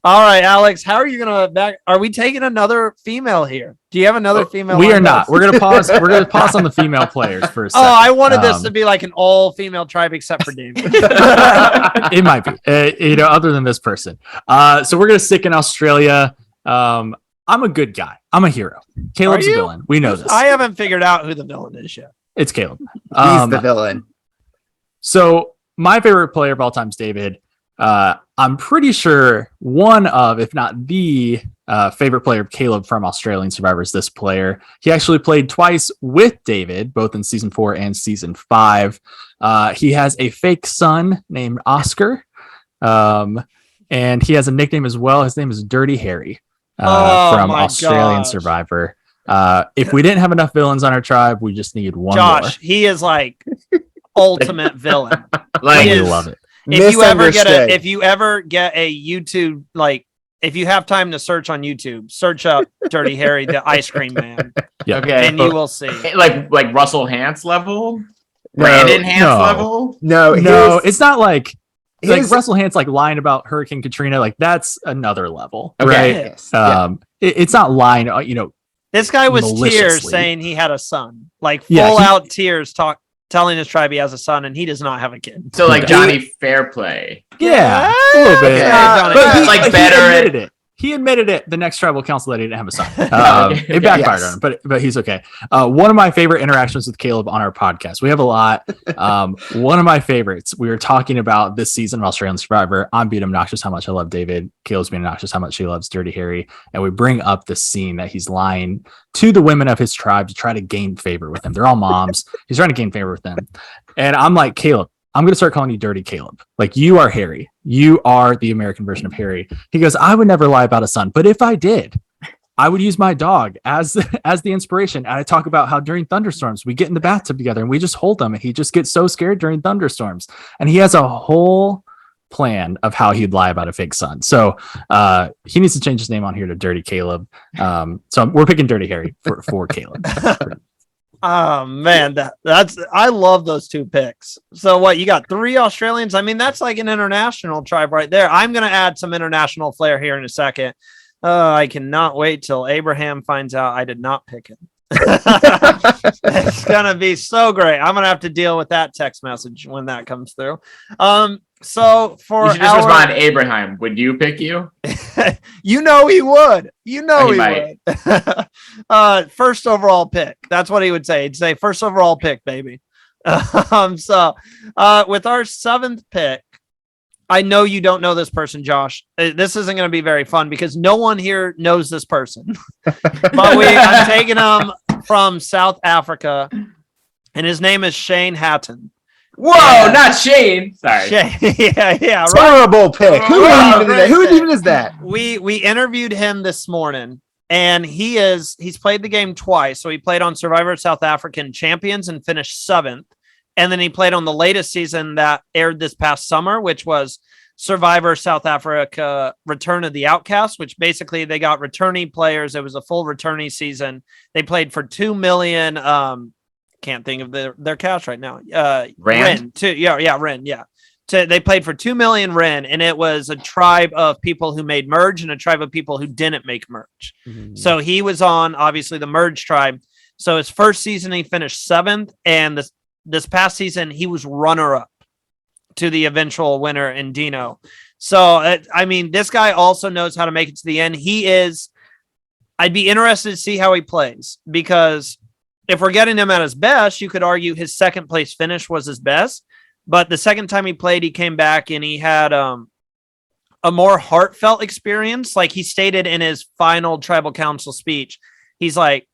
All right, Alex, how are you gonna back? Are we taking another female here? Do you have another female? We are not. We're gonna pause. We're gonna pause on the female players for a second. Oh, I wanted this to be like an all-female tribe except for David. It might be, other than this person. So we're gonna stick in Australia. I'm a good guy. I'm a hero. Caleb's a villain. We know this. I haven't figured out who the villain is yet. It's Caleb. He's the villain. So my favorite player of all time is David. I'm pretty sure one of, if not the favorite player of Caleb from Australian Survivor is this player. He actually played twice with David, both in season 4 and season 5. He has a fake son named Oscar. And he has a nickname as well. His name is Dirty Harry from Australian Survivor. If we didn't have enough villains on our tribe, we just need one more. He is like ultimate villain. I love it. If you ever get a YouTube, like if you have time to search on YouTube, search up Dirty Harry, the ice cream man. Yeah. Okay. And you will see. Like Russell Hantz level? Brandon Hantz level? No, it's not like Russell Hantz like lying about Hurricane Katrina. Like that's another level. Okay. Right? It's not lying, This guy was tears saying he had a son. Like full out tears telling his tribe he has a son and he does not have a kid. So like Johnny Fairplay. Yeah, a little bit. But better. He admitted it. The next tribal council that he didn't have a son. It backfired on him, but he's okay. One of my favorite interactions with Caleb on our podcast. We have a lot. One of my favorites. We were talking about this season of Australian Survivor. I'm being obnoxious how much I love David. Caleb's being obnoxious how much she loves Dirty Harry. And we bring up the scene that he's lying to the women of his tribe to try to gain favor with them. They're all moms. He's trying to gain favor with them. And I'm like, Caleb, I'm going to start calling you Dirty Caleb. Like you are Harry. You are the American version of Harry. He goes, I would never lie about a son, but if I did, I would use my dog as the inspiration. And I talk about how during thunderstorms, we get in the bathtub together and we just hold him. And he just gets so scared during thunderstorms. And he has a whole plan of how he'd lie about a fake son. So he needs to change his name on here to Dirty Caleb. So we're picking Dirty Harry for Caleb. Oh man, I love those two picks. So what, you got 3 Australians? I mean, that's like an international tribe right there. I'm gonna add some international flair here in a second. I cannot wait till Abraham finds out I did not pick him. It's gonna be so great. I'm gonna have to deal with that text message when that comes through. So for you should just respond, Abraham, would you pick you? He would. He would. First overall pick. That's what he would say. He'd say first overall pick, baby. So with our 7th pick, I know you don't know this person, Josh. This isn't going to be very fun because no one here knows this person. But I'm taking him from South Africa, and his name is Shane Hatton. Whoa, not Shane. Sorry. Shane. Yeah. Terrible pick. Who even is that? We interviewed him this morning, and he's played the game twice. So he played on Survivor South African Champions and finished 7th. And then he played on the latest season that aired this past summer, which was Survivor South Africa Return of the Outcast, which basically they got returnee players. It was a full returnee season. They played for 2 million. Can't think of their cash right now. Rand? Ren. Yeah. They played for 2 million Ren, and it was a tribe of people who made merge and a tribe of people who didn't make merge. Mhm. So he was on obviously the merge tribe. So his first season he finished 7th, and this past season he was runner up to the eventual winner in Dino. So I mean, this guy also knows how to make it to the end. I'd be interested to see how he plays, because if we're getting him at his best, you could argue his second place finish was his best. But the second time he played, he came back and he had a more heartfelt experience. Like he stated in his final tribal council speech, he's like,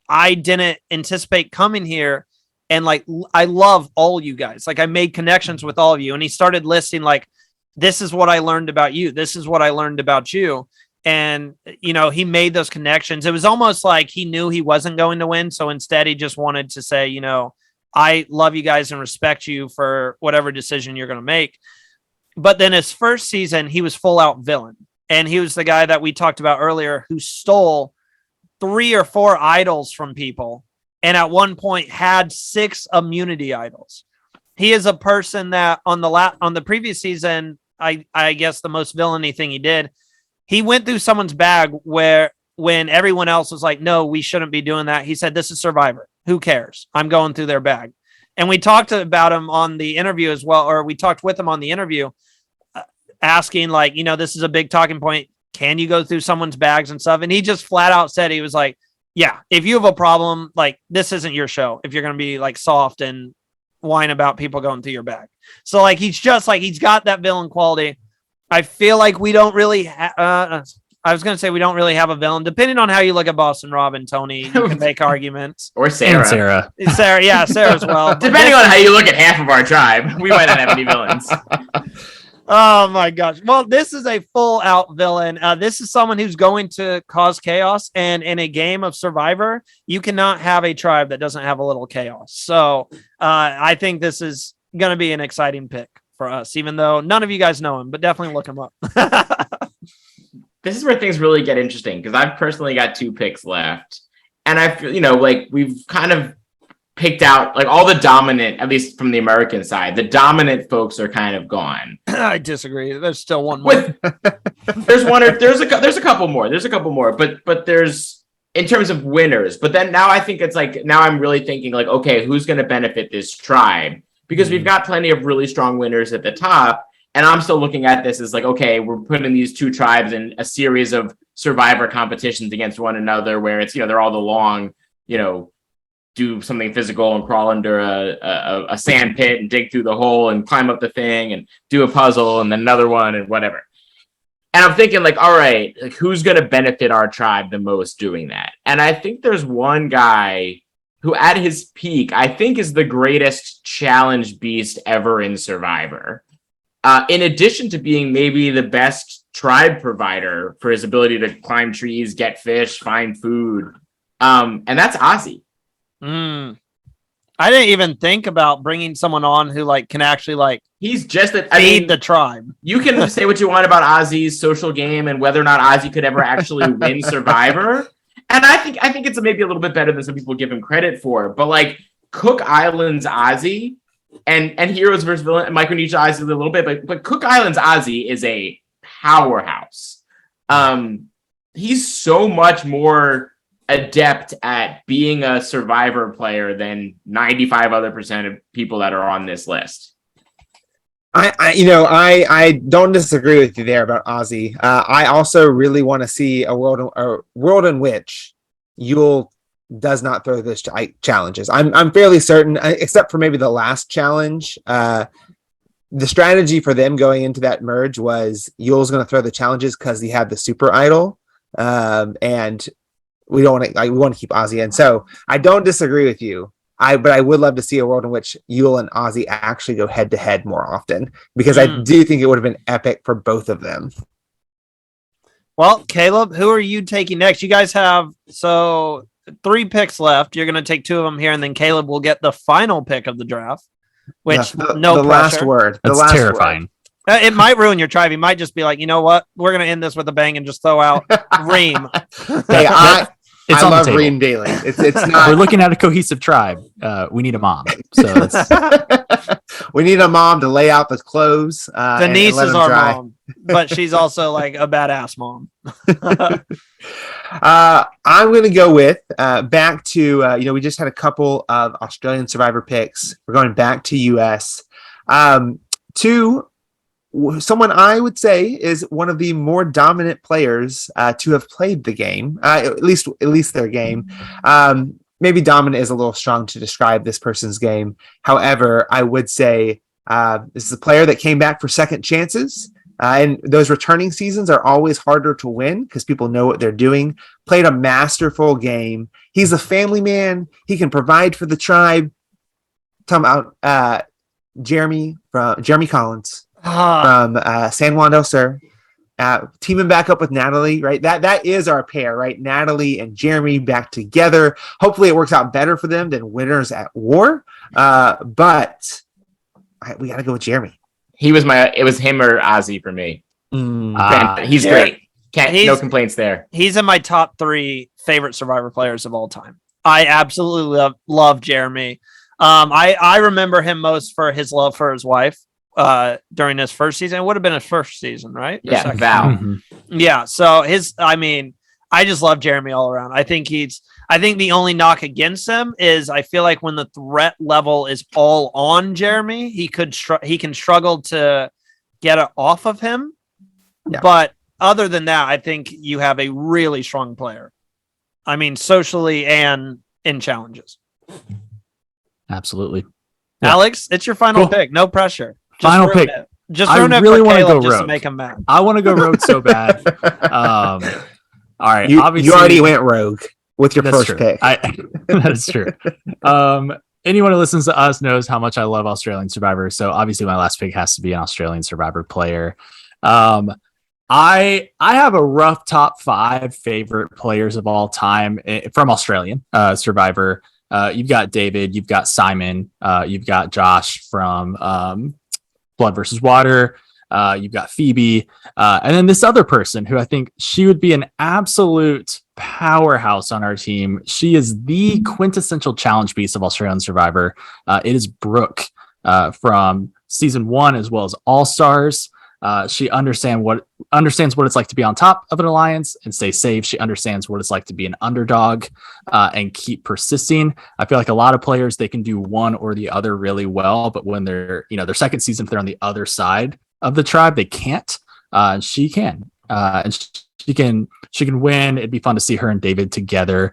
I didn't anticipate coming here. And like, I love all you guys. Like I made connections with all of you. And he started listing like, this is what I learned about you. This is what I learned about you. And, you know, he made those connections. It was almost like he knew he wasn't going to win. So instead he just wanted to say, you know, I love you guys and respect you for whatever decision you're going to make. But then his first season, he was full out villain. And he was the guy that we talked about earlier who stole 3 or 4 idols from people. And at one point had 6 immunity idols. He is a person that on the previous season, I guess the most villainy thing he did, he went through someone's bag where when everyone else was like, no, we shouldn't be doing that. He said, this is Survivor. Who cares? I'm going through their bag. And we talked about him on the interview as well, or we talked with him on the interview, asking like, you know, this is a big talking point. Can you go through someone's bags and stuff? And he just flat out said, he was like, yeah, if you have a problem, like this isn't your show. If you're going to be like soft and whine about people going through your bag. So like, he's just like, he's got that villain quality. I feel like we don't really, I was going to say we don't really have a villain. Depending on how you look at Boston Rob and Tony, you can make arguments. Or Sarah. And Sarah. Sarah, yeah, Sarah as well. Depending on how you look at half of our tribe, we might not have any villains. Oh my gosh. Well, this is a full out villain. This is someone who's going to cause chaos. And in a game of Survivor, you cannot have a tribe that doesn't have a little chaos. So I think this is going to be an exciting pick for us, even though none of you guys know him, but definitely look him up. This is where things really get interesting, because I've personally got 2 picks left. And I feel, you know, like we've kind of picked out like all the dominant, at least from the American side, the dominant folks are kind of gone. I disagree. There's still one more. There's a couple more, but there's, in terms of winners, but then now I think it's like, now I'm really thinking like, okay, who's going to benefit this tribe? Because we've got plenty of really strong winners at the top. And I'm still looking at this as like, okay, we're putting these 2 tribes in a series of Survivor competitions against one another, where it's, you know, they're all the long, you know, do something physical and crawl under a sand pit and dig through the hole and climb up the thing and do a puzzle and then another one and whatever. And I'm thinking like, all right, like who's going to benefit our tribe the most doing that? And I think there's one guy who at his peak, I think is the greatest challenge beast ever in Survivor. In addition to being maybe the best tribe provider for his ability to climb trees, get fish, find food. And that's Ozzy. I didn't even think about bringing someone on who like can actually like he's just feed the tribe. You can say what you want about Ozzy's social game and whether or not Ozzy could ever actually win Survivor. And I think it's maybe a little bit better than some people give him credit for. But like Cook Island's Ozzy and Heroes versus Villain and Micronesia Ozzy a little bit, but Cook Island's Ozzy is a powerhouse. He's so much more adept at being a Survivor player than 95% of people that are on this list. I don't disagree with you there about Ozzy. I also really want to see a world in which Yule does not throw those challenges. I'm fairly certain, except for maybe the last challenge. The strategy for them going into that merge was Yule's going to throw the challenges because he had the super idol, and we don't want to. We want to keep Ozzy in. So I don't disagree with you. But I would love to see a world in which Yule and Ozzy actually go head to head more often, because I do think it would have been epic for both of them. Well, Caleb, who are you taking next? You guys have, so 3 picks left. You're going to take 2 of them here, and then Caleb will get the final pick of the draft. Which the no last pressure. word. That's last terrifying. Word. It might ruin your tribe. You might just be like, you know what? We're going to end this with a bang and just throw out Reem. Hey, I It's on the love table. Reem Daily. It's We're not. looking at a cohesive tribe. We need a mom. So We need a mom to lay out the clothes. Denise and let is them our dry. mom, but she's also like a badass mom. I'm going to go with back to we just had a couple of Australian Survivor picks. We're going back to US to someone I would say is one of the more dominant players to have played the game, at least their game. Maybe dominant is a little strong to describe this person's game. However, I would say this is a player that came back for second chances. And those returning seasons are always harder to win because people know what they're doing. Played a masterful game. He's a family man. He can provide for the tribe. Talking about Jeremy Collins from San Juan del Sur. Teaming back up with Natalie, right? That is our pair, right? Natalie and Jeremy back together. Hopefully it works out better for them than winners at war. But we got to go with Jeremy. It was him or Ozzy for me. He's great. No complaints there. He's in my top 3 favorite Survivor players of all time. I absolutely love Jeremy. I remember him most for his love for his wife during his first season. It would have been his first season, right? Yeah, Val. Mm-hmm. Yeah. So I just love Jeremy all around. I think the only knock against him is I feel like when the threat level is all on Jeremy, he can struggle to get it off of him. Yeah. But other than that, I think you have a really strong player. I mean, socially and in challenges. Absolutely. Yeah. Alex, it's your final pick. No pressure. Final pick. Just ruin it really for Caleb go just rogue. to make him mad. I want to go rogue so bad. All right. Obviously, you already went rogue with your first true. pick. That is true. Anyone who listens to us knows how much I love Australian Survivor. So obviously my last pick has to be an Australian Survivor player. I have a rough top 5 favorite players of all time from Australian Survivor. You've got David, you've got Simon, you've got Josh from Blood versus Water. You've got Phoebe, and then this other person who I think she would be an absolute powerhouse on our team. She is the quintessential challenge piece of Australian Survivor. It is Brooke from season 1 as well as All Stars. She understands what it's like to be on top of an alliance and stay safe. She understands what it's like to be an underdog and keep persisting. I feel like a lot of players, they can do one or the other really well, but when they're, their second season, if they're on the other side of the tribe, they can't. She can, and she can win. It'd be fun to see her and David together,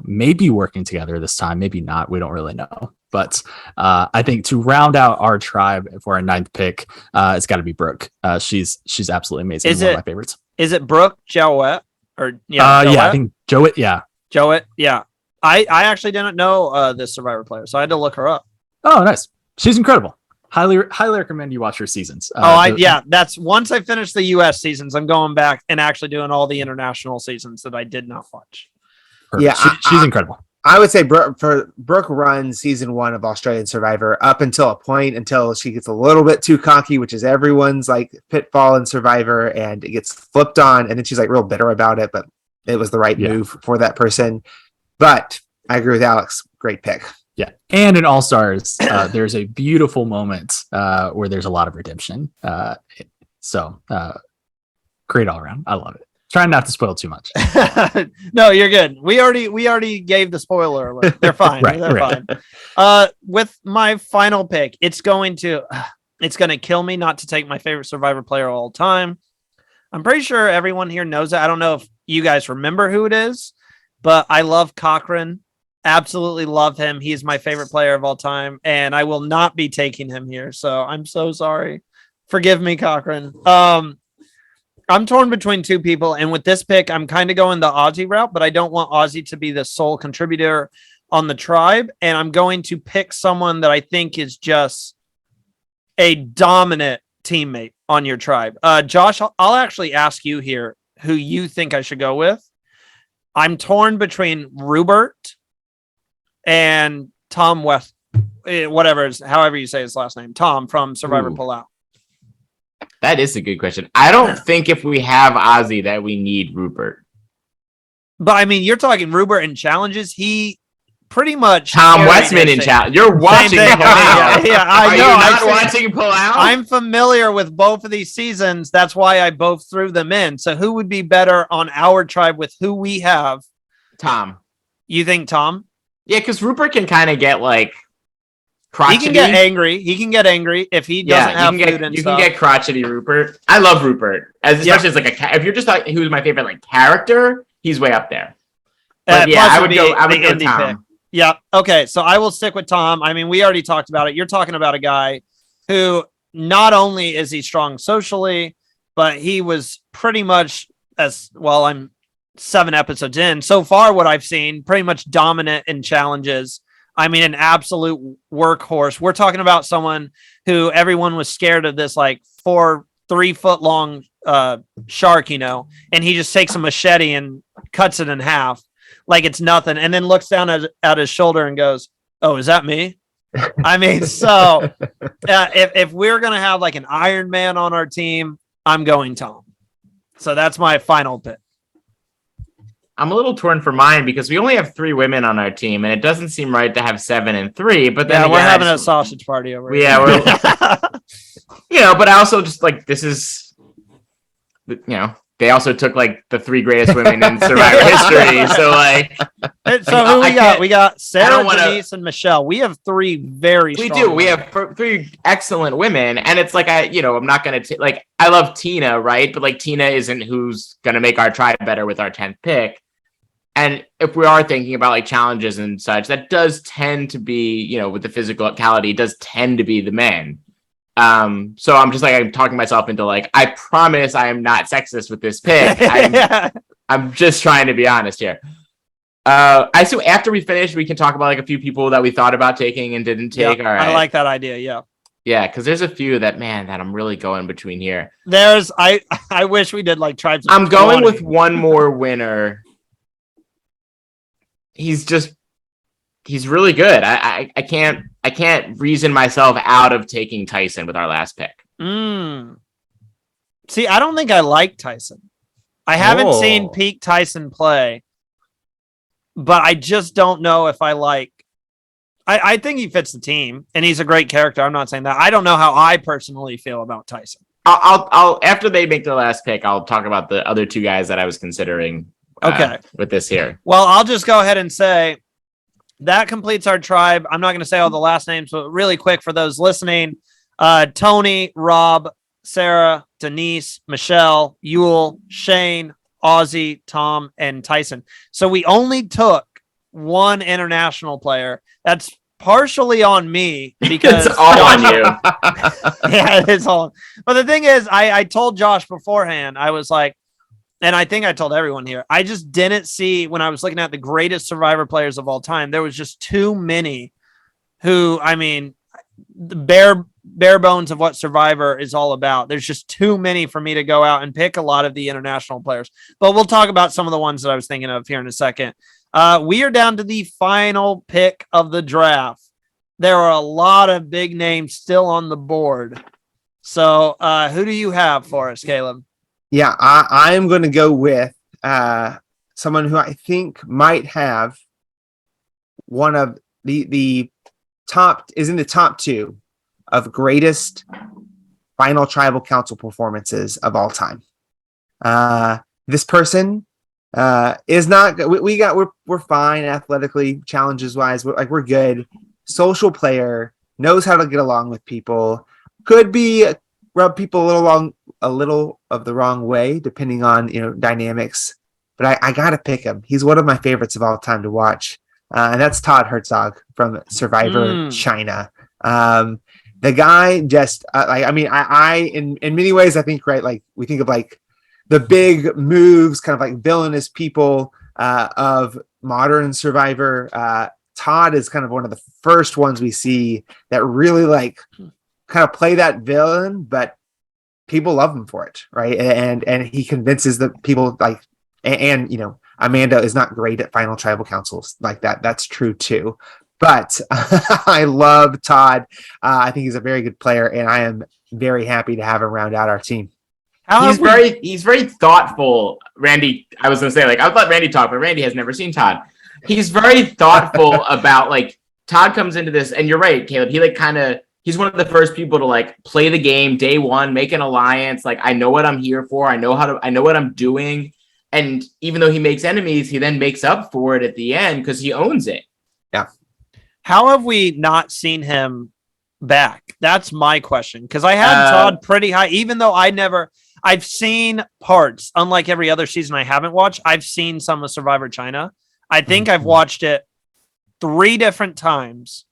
maybe working together this time, maybe not. We don't really know. But I think to round out our tribe for our 9th pick, it's got to be Brooke. She's absolutely amazing. One of my favorites. Is it Brooke Jowett or Jowett? I think Jowett. Yeah, Jowett. Yeah, I actually didn't know this Survivor player, so I had to look her up. Oh, nice. She's incredible. Highly recommend you watch her seasons. That's once I finish the US seasons, I'm going back and actually doing all the international seasons that I did not watch. Perfect. Yeah, she's incredible. I would say Brooke runs season 1 of Australian Survivor up until a point, until she gets a little bit too cocky, which is everyone's like pitfall in Survivor, and it gets flipped on, and then she's like real bitter about it, but it was the right move for that person. But I agree with Alex. Great pick. Yeah. And in All Stars, there's a beautiful moment where there's a lot of redemption. So great all around. I love it. Trying not to spoil too much. No, you're good. We already gave the spoiler alert. They're fine. They're fine. With my final pick, it's going to kill me not to take my favorite Survivor player of all time. I'm pretty sure everyone here knows it. I don't know if you guys remember who it is, but I love Cochran. Absolutely love him. He's my favorite player of all time, and I will not be taking him here. So I'm so sorry. Forgive me, Cochran. I'm torn between 2 people, and with this pick, I'm kind of going the Ozzy route, but I don't want Ozzy to be the sole contributor on the tribe, and I'm going to pick someone that I think is just a dominant teammate on your tribe. Josh, I'll actually ask you here who you think I should go with. I'm torn between Rupert and Tom West, however you say his last name, Tom from Survivor Pullout. That is a good question. I don't think if we have Ozzy that we need Rupert. But I mean, you're talking Rupert in challenges. He pretty much Tom Westman in challenge. You're watching Pullout. Yeah, I know. Are you not watching Pullout? I'm familiar with both of these seasons. That's why I both threw them in. So who would be better on our tribe with who we have? Tom. You think Tom? Yeah, because Rupert can kind of get like crotchety. He can get angry. He can get angry if he doesn't have food and stuff. You can get crotchety Rupert. I love Rupert. Especially as like if you're just like who's my favorite like character, he's way up there. But yeah, I would go Tom. Pick. Yeah. Okay. So I will stick with Tom. I mean, we already talked about it. You're talking about a guy who not only is he strong socially, but he was pretty much I'm 7 episodes in so far. What I've seen, pretty much dominant in challenges. I mean, an absolute workhorse. We're talking about someone who everyone was scared of this, like 3 foot long shark, and he just takes a machete and cuts it in half like it's nothing. And then looks down at his shoulder and goes, "Oh, is that me?" I mean, so if we're going to have like an Iron Man on our team, I'm going Tom. So that's my final pick. I'm a little torn for mine because we only have 3 women on our team, and it doesn't seem right to have 7 and 3. But then we're having a sausage party over here. Yeah, we're, but I also just like this is, they also took like the 3 greatest women in Survivor history. So like, who we got? We got Sarah, Denise, and Michelle. We have 3 very. We strong do. We women. have 3 excellent women, and it's like I'm not gonna like. I love Tina, right? But like Tina isn't who's gonna make our tribe better with our 10th pick. And if we are thinking about like challenges and such, that does tend to be, with the physicality, it does tend to be the men. So I'm just like, I'm talking myself into like, I promise I am not sexist with this pick. I'm just trying to be honest here. I assume after we finish, we can talk about like a few people that we thought about taking and didn't take. Yep, all right. I like that idea. Yeah. Yeah. Cause there's a few that I'm really going between here. I wish we did like tribes. I'm going with one more winner. He's really good. I can't reason myself out of taking Tyson with our last pick. See, I don't think I like Tyson. I haven't seen peak Tyson play, but I just don't know if I like. I think he fits the team, and he's a great character. I'm not saying that. I don't know how I personally feel about Tyson. I'll after they make their last pick, I'll talk about the other 2 guys that I was considering. Okay. With this here. Well, I'll just go ahead and say that completes our tribe. I'm not going to say all the last names, but really quick for those listening, Tony, Rob, Sarah, Denise, Michelle, Yule, Shane, Ozzy, Tom, and Tyson. So we only took 1 international player. That's partially on me because it's all on you. Yeah, it's all. But the thing is, I told Josh beforehand, I was like, and I think I told everyone here, I just didn't see when I was looking at the greatest Survivor players of all time, there was just too many who, I mean, the bare bones of what Survivor is all about. There's just too many for me to go out and pick a lot of the international players. But we'll talk about some of the ones that I was thinking of here in a second. We are down to the final pick of the draft. There are a lot of big names still on the board. So who do you have for us, Caleb? Yeah, I am going to go with someone who I think might have one of the top, is in the top 2 of greatest final tribal council performances of all time. This person is not, we're fine athletically, challenges wise. We're good. Social player, knows how to get along with people, could be rub people a little of the wrong way, depending on, dynamics. But I got to pick him. He's one of my favorites of all time to watch. And that's Todd Herzog from Survivor China. The guy just, I in many ways, I think, right, like we think of like the big moves, kind of like villainous people of modern Survivor. Todd is kind of one of the first ones we see that really like kind of play that villain, but people love him for it, right? And he convinces the people like, and Amanda is not great at final tribal councils like that. That's true too. But I love Todd. I think he's a very good player, and I am very happy to have him round out our team. He's very thoughtful. Randy, I was gonna say, like, I would let Randy talk, but Randy has never seen Todd. He's very thoughtful about, like, Todd comes into this, and you're right, Caleb. He he's one of the first people to like play the game day one, make an alliance. Like, I know what I'm here for. I know what I'm doing. And even though he makes enemies, he then makes up for it at the end because he owns it. Yeah. How have we not seen him back? That's my question. Because I had Todd pretty high, even though I've seen parts, unlike every other season I haven't watched. I've seen some of Survivor China. I think I've watched it 3 different times,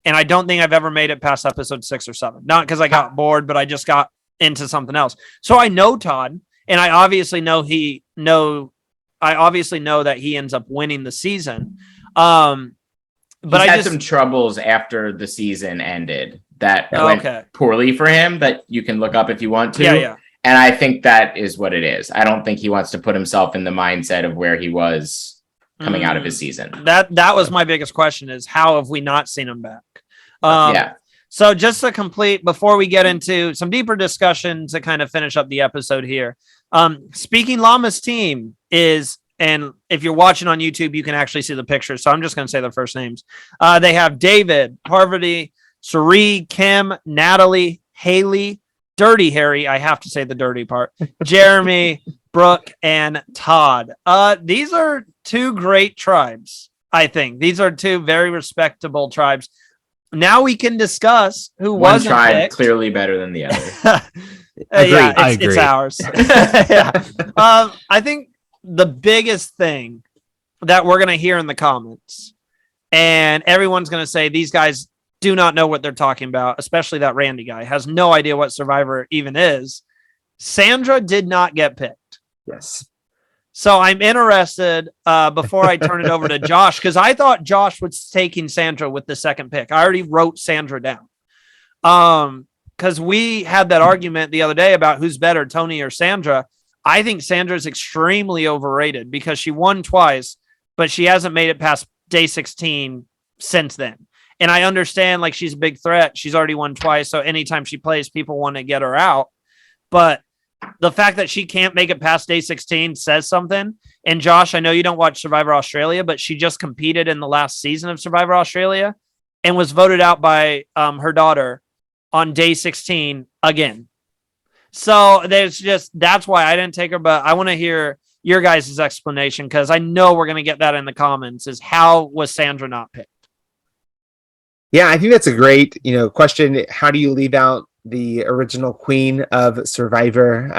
and I don't think I've ever made it past episode 6 or 7. Not because I got bored, but I just got into something else. So I know Todd, and I obviously know that he ends up winning the season. But I had some troubles after the season ended that went poorly for him that you can look up if you want to. Yeah. And I think that is what it is. I don't think he wants to put himself in the mindset of where he was coming out of his season. That was my biggest question, is how have we not seen him back? So just to complete, before we get into some deeper discussion to kind of finish up the episode here, Speaking Llama's team is, and if you're watching on YouTube, you can actually see the pictures. So I'm just going to say their first names. They have David, Parvati, Suri, Kim, Natalie, Haley, Dirty Harry. I have to say the dirty part. Jeremy, Brooke, and Todd. These are 2 great tribes. I think these are 2 very respectable tribes. Now we can discuss who one wasn't tribe picked. Clearly better than the other. I agree. It's ours. I think the biggest thing that we're going to hear in the comments, and everyone's going to say these guys do not know what they're talking about, especially that Randy guy has no idea what Survivor even is. Sandra did not get picked. Yes. So I'm interested, before I turn it over to Josh, because I thought Josh was taking Sandra with the second pick. I already wrote Sandra down. Because we had that argument the other day about who's better, Tony or Sandra. I think Sandra is extremely overrated because she won twice, but she hasn't made it past day 16 since then. And I understand, like, she's a big threat. She's already won twice. So anytime she plays, people want to get her out. But the fact that she can't make it past day 16 says something. And Josh, I know you don't watch Survivor Australia, but she just competed in the last season of Survivor Australia and was voted out by her daughter on day 16 again. So that's why I didn't take her, but I want to hear your guys' explanation, because I know we're going to get that in the comments, is how was Sandra not picked? Yeah, I think that's a great, question. How do you leave out the original queen of Survivor?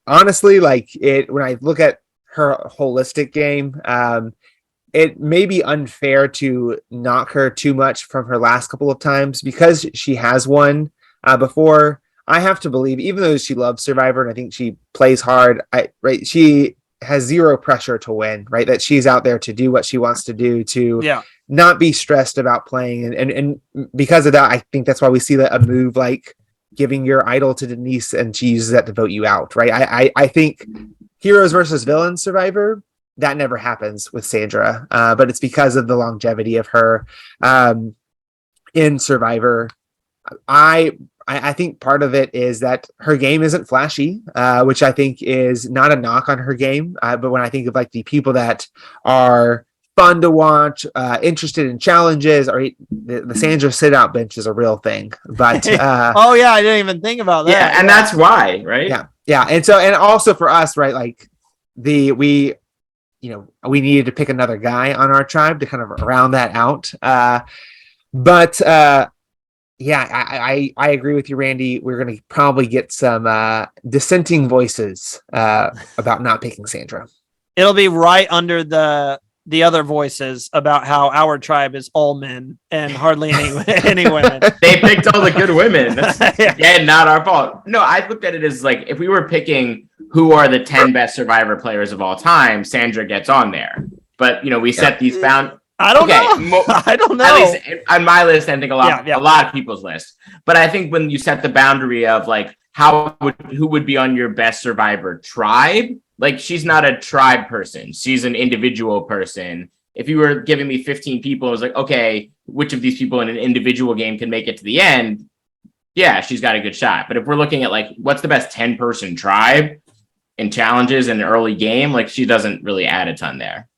Honestly, when I look at her holistic game, it may be unfair to knock her too much from her last couple of times because she has won before. I have to believe, even though she loves Survivor and I think she plays hard, she has zero pressure to win, right? That she's out there to do what she wants to do, to not be stressed about playing. And because of that, I think that's why we see a move like giving your idol to Denise and she uses that to vote you out, right? I think heroes versus villains Survivor, that never happens with Sandra, but it's because of the longevity of her in Survivor. I think part of it is that her game isn't flashy, which I think is not a knock on her game. But when I think of the people that are fun to watch, interested in challenges, or the Sandra sit out bench is a real thing. But oh yeah, I didn't even think about that. Yeah, and that's why, right? Yeah, and also for us, right? We needed to pick another guy on our tribe to kind of round that out. Yeah, I agree with you, Randy. We're going to probably get some dissenting voices about not picking Sandra. It'll be right under the other voices about how our tribe is all men and hardly any women. They picked all the good women. That's again not our fault. No, I looked at it as if we were picking who are the 10 best Survivor players of all time, Sandra gets on there. But we set these bound. I don't know. I don't know. At least on my list, I think a lot of people's list. But I think when you set the boundary of who would be on your best Survivor tribe, like she's not a tribe person. She's an individual person. If you were giving me 15 people, it was like, okay, which of these people in an individual game can make it to the end? Yeah, she's got a good shot. But if we're looking at like what's the best 10-person tribe in challenges in an early game, like she doesn't really add a ton there.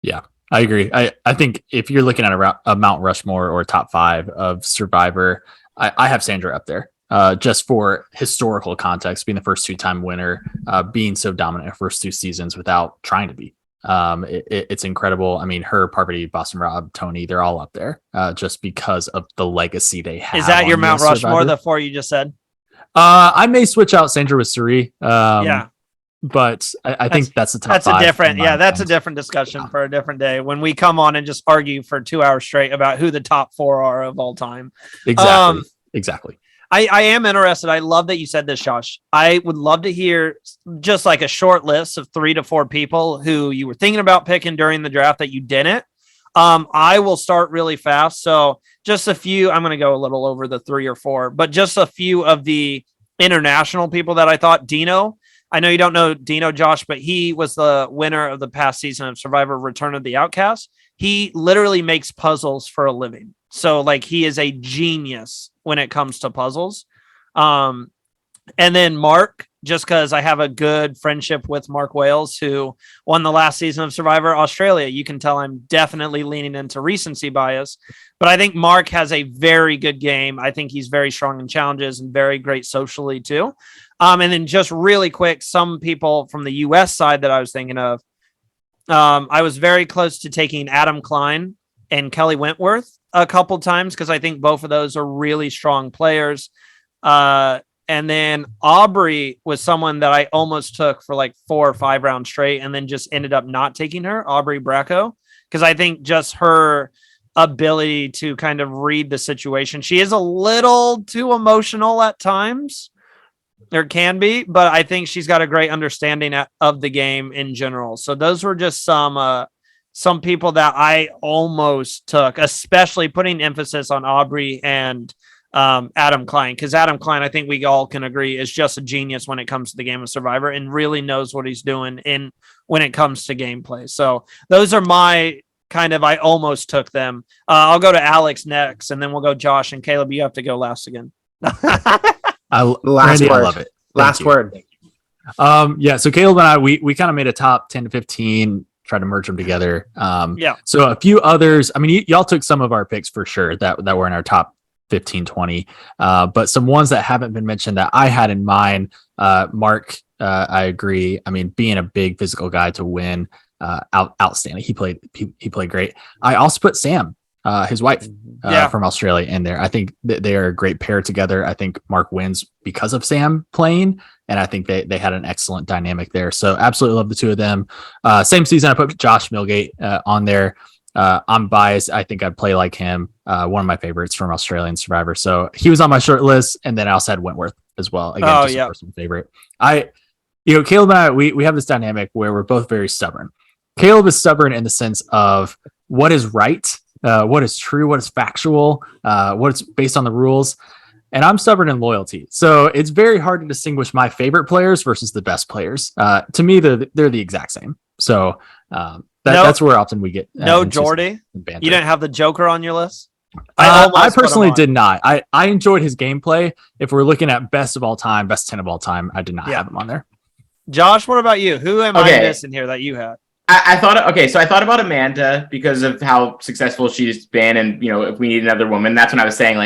Yeah, I agree. I think if you're looking at a Mount Rushmore or top 5 of Survivor, I have Sandra up there. Just for historical context, being the first 2-time winner, being so dominant in first 2 seasons without trying to be. It's incredible. I mean, her, Parvati, Boston Rob, Tony, they're all up there just because of the legacy they have. Is that your Mount Rushmore, the 4 you just said? I may switch out Sandra with Suri. Yeah. But I think that's the top 5. That's a different, that's a different discussion for a different day when we come on and just argue for 2 hours straight about who the top 4 are of all time. Exactly. I am interested. I love that you said this, Josh. I would love to hear just like a short list of 3 to 4 people who you were thinking about picking during the draft that you didn't. I will start really fast. So just a few, I'm going to go a little over the 3 or 4, but just a few of the international people that I thought. Dino, I know you don't know Dino, Josh, but he was the winner of the past season of Survivor Return of the Outcast. He literally makes puzzles for a living. So like he is a genius when it comes to puzzles. And then Mark, just because I have a good friendship with Mark Wales, who won the last season of Survivor Australia. You can tell I'm definitely leaning into recency bias, but I think Mark has a very good game. I think he's very strong in challenges and very great socially too. And then just really quick, some people from the US side that I was thinking of. I was very close to taking Adam Klein and Kelly Wentworth a couple times because I think both of those are really strong players. And then Aubrey was someone that I almost took for like 4 or 5 rounds straight and then just ended up not taking her, Aubrey Bracco, because I think just her ability to kind of read the situation. She is a little too emotional at times. There can be, but I think she's got a great understanding of the game in general. So those were just some people that I almost took, especially putting emphasis on Aubrey and Adam Klein, because Adam Klein, I think we all can agree, is just a genius when it comes to the game of Survivor and really knows what he's doing when it comes to gameplay. So those are my kind of, I almost took them. I'll go to Alex next, and then we'll go Josh and Caleb. You have to go last again. Last Randy, word. I love it. Last word. Yeah. So Caleb and I, we kind of made a top 10 to 15, try to merge them together. Yeah. So a few others, I mean, y'all took some of our picks for sure that were in our top 15, 20. But some ones that haven't been mentioned that I had in mind, Mark, I agree. I mean, being a big physical guy to win, outstanding. He played great. I also put Sam, his wife, from Australia in there. I think they are a great pair together. I think Mark wins because of Sam playing, and I think they had an excellent dynamic there. So absolutely love the two of them. Same season, I put Josh Milgate on there. I'm biased. I think I'd play like him. One of my favorites from Australian Survivor. So he was on my short list, and then I also had Wentworth as well. Again, just a personal favorite. Caleb and I, we have this dynamic where we're both very stubborn. Caleb is stubborn in the sense of what is right, what is true, what is factual, what is based on the rules. And I'm stubborn in loyalty. So it's very hard to distinguish my favorite players versus the best players. To me, they're the exact same. So that's where often we get. No, Jordy, you didn't have the Joker on your list? I personally did not. I enjoyed his gameplay. If we're looking at best of all time, best 10 of all time, I did not have him on there. Josh, what about you? Who am I missing here that you had? I thought about Amanda because of how successful she's been, and if we need another woman, that's when I was saying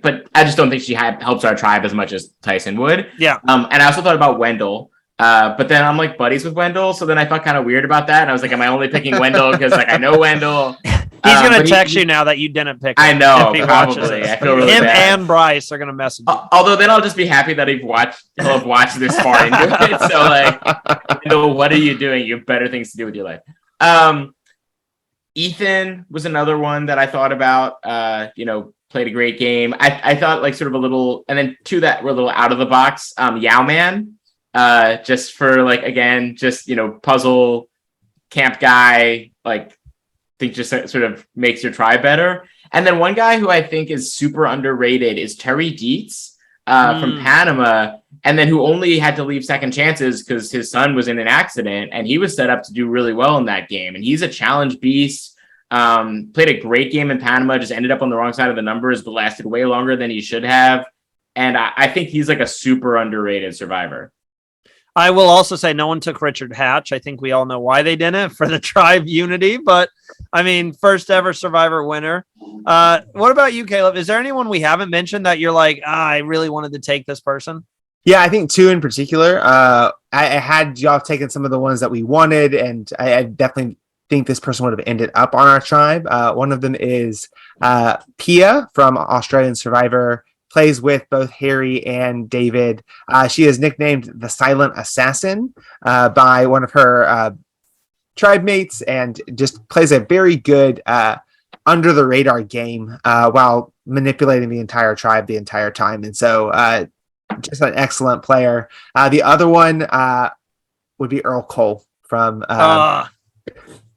but I just don't think she helps our tribe as much as Tyson would. Yeah. And I also thought about Wendell, but then I'm like buddies with Wendell, so then I felt kind of weird about that, and I was like, am I only picking Wendell because I know Wendell? He's gonna text you now that you didn't pick him. I know, probably. I feel really him bad. and Bryce are gonna message you. Although then I'll just be happy that he'll have watched this far into it. So what are you doing? You have better things to do with your life. Ethan was another one that I thought about. Played a great game. I thought sort of a little, and then two that were a little out of the box. Yao Man, just for again, just puzzle camp guy, think just sort of makes your tribe better. And then one guy who I think is super underrated is Terry Dietz. from Panama, and then who only had to leave second chances because his son was in an accident, and he was set up to do really well in that game. And he's a challenge beast. Played a great game in Panama, just ended up on the wrong side of the numbers, but lasted way longer than he should have. And I think he's like a super underrated survivor. I will also say no one took Richard Hatch. I think we all know why they didn't, for the tribe unity, but I mean, first ever survivor winner. What about you, Caleb? Is there anyone we haven't mentioned that you're like, I really wanted to take this person? Yeah, I think two in particular. I had y'all taken some of the ones that we wanted, and I definitely think this person would have ended up on our tribe. One of them is Pia from Australian Survivor, plays with both Harry and David. She is nicknamed the Silent Assassin by one of her tribe mates, and just plays a very good under the radar game while manipulating the entire tribe the entire time. And so just an excellent player. The other one would be Earl Cole from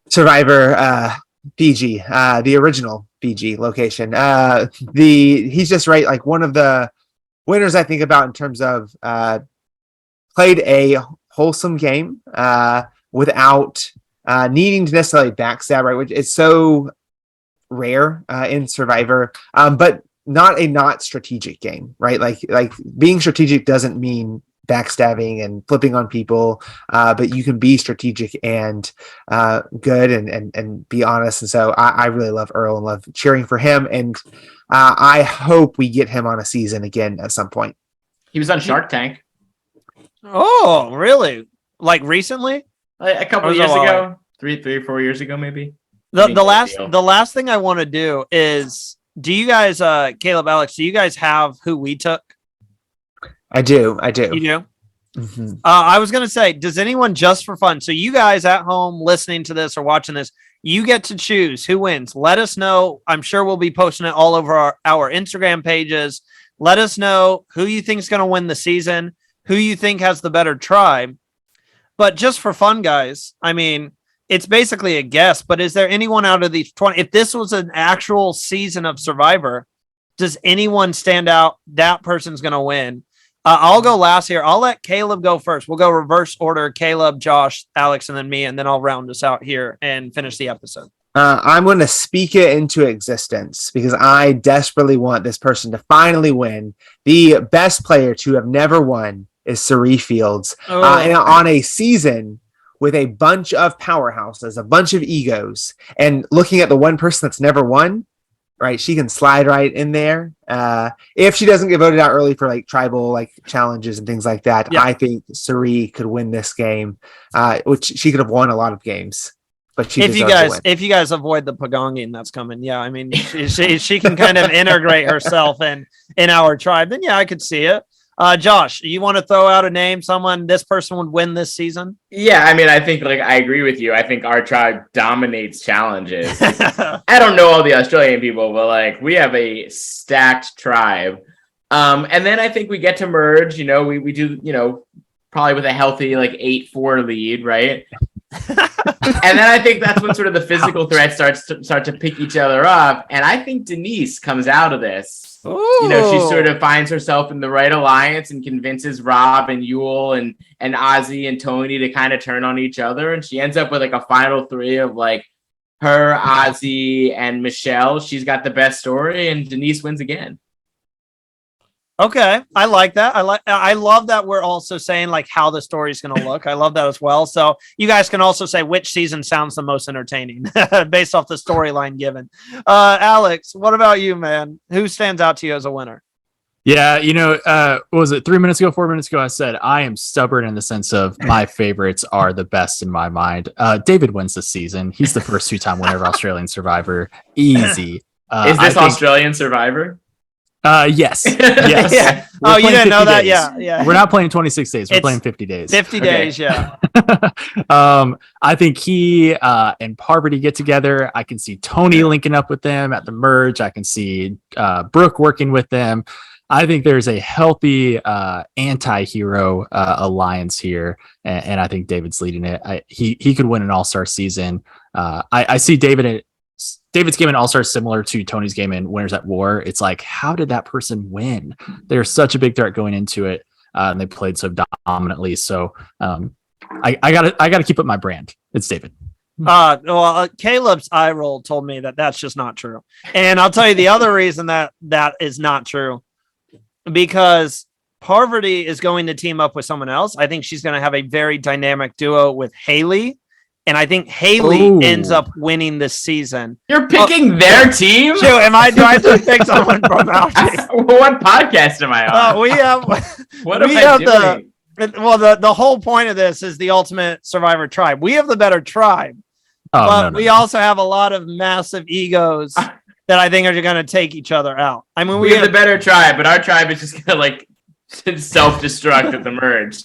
Survivor Fiji, the original Fiji location. He's just right, like one of the winners I think about in terms of played a wholesome game without needing to necessarily backstab, right? Which is so rare in Survivor, but not strategic game, right? Like being strategic doesn't mean backstabbing and flipping on people, but you can be strategic and good and be honest. And so I really love Earl and love cheering for him. And I hope we get him on a season again at some point. He was on Shark Tank. Oh, really? Like recently? A couple of years ago, 3 or 4 years ago, maybe. The last thing I want to do is, do you guys, Caleb, Alex, do you guys have who we took? I do. You do? Mm-hmm. I was going to say, does anyone, just for fun, so you guys at home listening to this or watching this, you get to choose who wins. Let us know. I'm sure we'll be posting it all over our Instagram pages. Let us know who you think is going to win the season, who you think has the better tribe. But just for fun, guys, I mean, it's basically a guess, but is there anyone out of these 20, if this was an actual season of Survivor, does anyone stand out? That person's going to win. I'll go last here. I'll let Caleb go first. We'll go reverse order: Caleb, Josh, Alex, and then me, and then I'll round us out here and finish the episode. I'm going to speak it into existence because I desperately want this person to finally win. The best player to have never won is Sari Fields. And on a season with a bunch of powerhouses, a bunch of egos, and looking at the one person that's never won, right, she can slide right in there. If she doesn't get voted out early for like tribal like challenges and things like that, yeah. I think Sari could win this game, which she could have won a lot of games. But if you guys avoid the pagonging that's coming, yeah, I mean she can kind of integrate herself in our tribe. Then yeah, I could see it. Josh, you want to throw out a name, someone this person would win this season? Yeah, I mean, I think I agree with you. I think our tribe dominates challenges. I don't know all the Australian people, but we have a stacked tribe. And then I think we get to merge, we do, probably with a healthy 8-4 lead, right? And then I think that's when sort of the physical threats start to pick each other up. And I think Denise comes out of this. Ooh. She sort of finds herself in the right alliance and convinces Rob and Yule and Ozzy and Tony to kind of turn on each other. And she ends up with a final three of her, Ozzy, and Michelle. She's got the best story, and Denise wins again. Okay, I like that. I love that we're also saying how the story's going to look. I love that as well. So you guys can also say which season sounds the most entertaining based off the storyline given. Alex, what about you, man? Who stands out to you as a winner? Yeah, what was it 4 minutes ago? I said I am stubborn in the sense of my favorites are the best in my mind. David wins this season. He's the first 2-time winner of Australian Survivor. Easy. Is this Australian Survivor? Yes. Yeah. Oh, you didn't know that? Yeah. We're not playing 26 days. We're playing 50 days. 50 days, yeah. I think he and Parvati get together. I can see Tony linking up with them at the merge. I can see Brooke working with them. I think there's a healthy anti-hero alliance here, and I think David's leading it. He could win an all-star season. I see David David's game in All-Star is similar to Tony's game in Winners at War. It's like, how did that person win? They're such a big threat going into it, and they played so dominantly. So I gotta keep up my brand. It's David. Caleb's eye roll told me that that's just not true. And I'll tell you the other reason that is not true, because Parvati is going to team up with someone else. I think she's going to have a very dynamic duo with Haley. And I think Haley ends up winning this season. You're picking their team? Do I have to pick someone from our team? What podcast am I on? We have. What am I doing? The whole point of this is the Ultimate Survivor tribe. We have the better tribe, but we also have a lot of massive egos that I think are going to take each other out. I mean, we have the better tribe, but our tribe is just going to like self-destruct at the merge.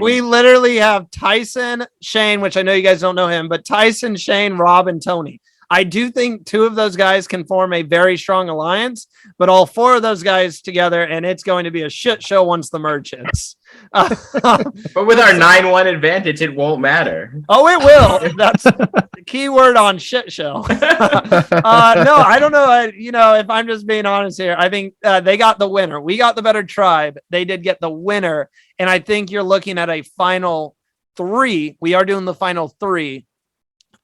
We literally have Tyson, Shane, which I know you guys don't know him, but Tyson, Shane, Rob, and Tony. I do think two of those guys can form a very strong alliance, but all four of those guys together, and it's going to be a shit show once the merge hits. But with our 9-1 advantage, it won't matter. Oh, it will. That's the key word on shit show. No, I don't know. If I'm just being honest here, I think they got the winner. We got the better tribe. They did get the winner. And I think you're looking at a final 3. We are doing the final 3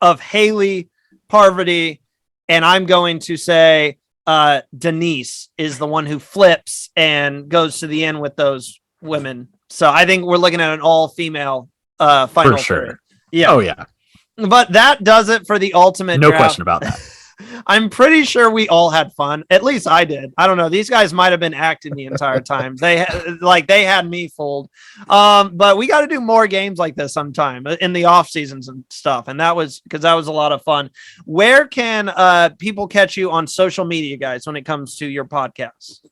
of Haley, Parvati, and I'm going to say Denise is the one who flips and goes to the end with those women. So I think we're looking at an all-female final for sure. 3. Yeah. Oh yeah. But that does it for the ultimate. No draft. question about that. I'm pretty sure we all had fun. At least I did. I don't know. These guys might have been acting the entire time. They had me fooled. But we got to do more games like this sometime in the off seasons and stuff. And that was a lot of fun. Where can people catch you on social media, guys, when it comes to your podcast?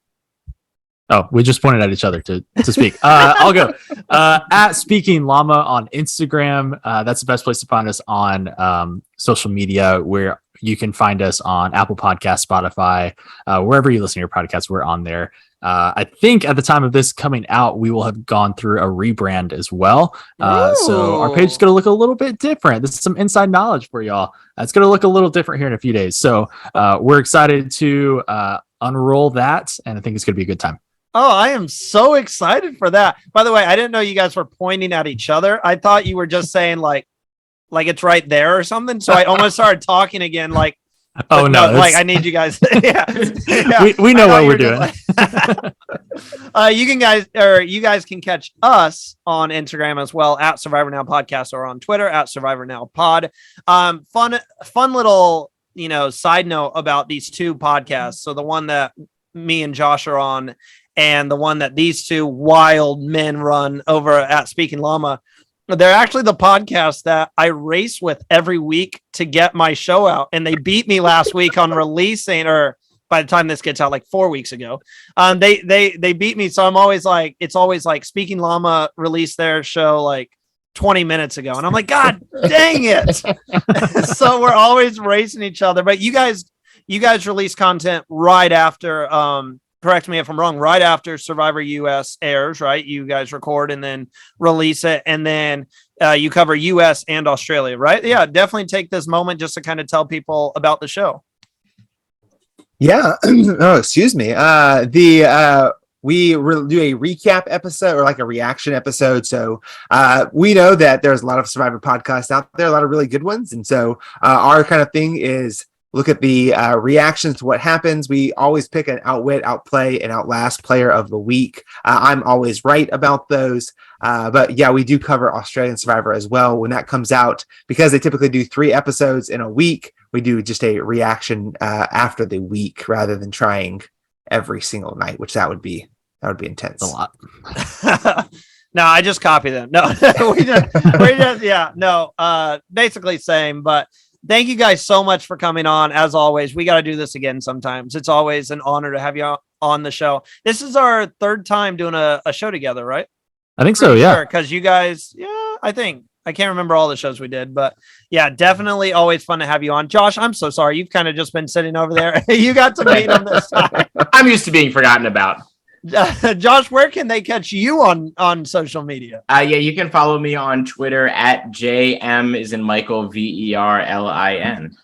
Oh, we just pointed at each other to speak. I'll go at Speaking Llama on Instagram. That's the best place to find us on social media, where you can find us on Apple Podcasts, Spotify, wherever you listen to your podcasts. We're on there. I think at the time of this coming out, we will have gone through a rebrand as well. So our page is going to look a little bit different. This is some inside knowledge for y'all. It's going to look a little different here in a few days. So we're excited to unroll that, and I think it's going to be a good time. Oh, I am so excited for that. By the way, I didn't know you guys were pointing at each other. I thought you were just saying like it's right there or something. So I almost started talking again like, oh no, like I need you guys. Yeah. We know what we're doing. You guys can catch us on Instagram as well at Survivor Now Podcast, or on Twitter at Survivor Now Pod. Fun little, side note about these two podcasts. So the one that me and Josh are on, and the one that these two wild men run over at Speaking Llama, they're actually the podcast that I race with every week to get my show out. And they beat me last week on releasing, or by the time this gets out, like 4 weeks ago. They beat me. So I'm always like, it's always like Speaking Llama released their show like 20 minutes ago. And I'm like, God dang it. So we're always racing each other. But you guys release content right after, correct me if I'm wrong, right after Survivor US airs, right? You guys record and then release it, and then you cover US and Australia, right? Yeah, definitely take this moment just to kind of tell people about the show. Yeah. Oh, excuse me. We do a recap episode, or like a reaction episode. So we know that there's a lot of Survivor podcasts out there, a lot of really good ones. And so our kind of thing is look at the reactions to what happens. We always pick an outwit, outplay, and outlast player of the week. I'm always right about those. But yeah, we do cover Australian Survivor as well when that comes out, because they typically do 3 episodes in a week. We do just a reaction after the week rather than trying every single night, which that would be intense. A lot. No, I just copy them. No, basically same, but thank you guys so much for coming on. As always, we got to do this again sometimes. It's always an honor to have you on the show. This is our 3rd time doing a show together, right? I think so, yeah. Because you guys, I think. I can't remember all the shows we did, but yeah, definitely always fun to have you on. Josh, I'm so sorry. You've kind of just been sitting over there. You got to meet him this time. I'm used to being forgotten about. Josh, where can they catch you on social media? Yeah, you can follow me on Twitter at JM is in Michael VERLIN.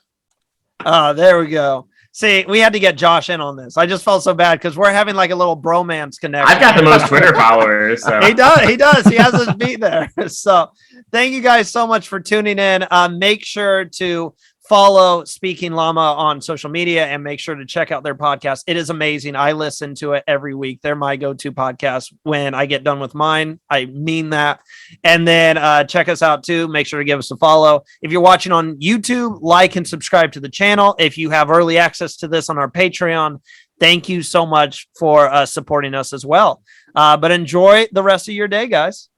There we go. See, we had to get Josh in on this. I just felt so bad because we're having like a little bromance connection. I've got the most Twitter followers. So. He does. He has us beat there. So thank you guys so much for tuning in. Make sure to follow Speaking Llama on social media and make sure to check out their podcast. It is amazing. I listen to it every week. They're my go-to podcast when I get done with mine. I mean that. And then check us out too. Make sure to give us a follow. If you're watching on YouTube, like and subscribe to the channel. If you have early access to this on our Patreon, thank you so much for supporting us as well. But enjoy the rest of your day, guys.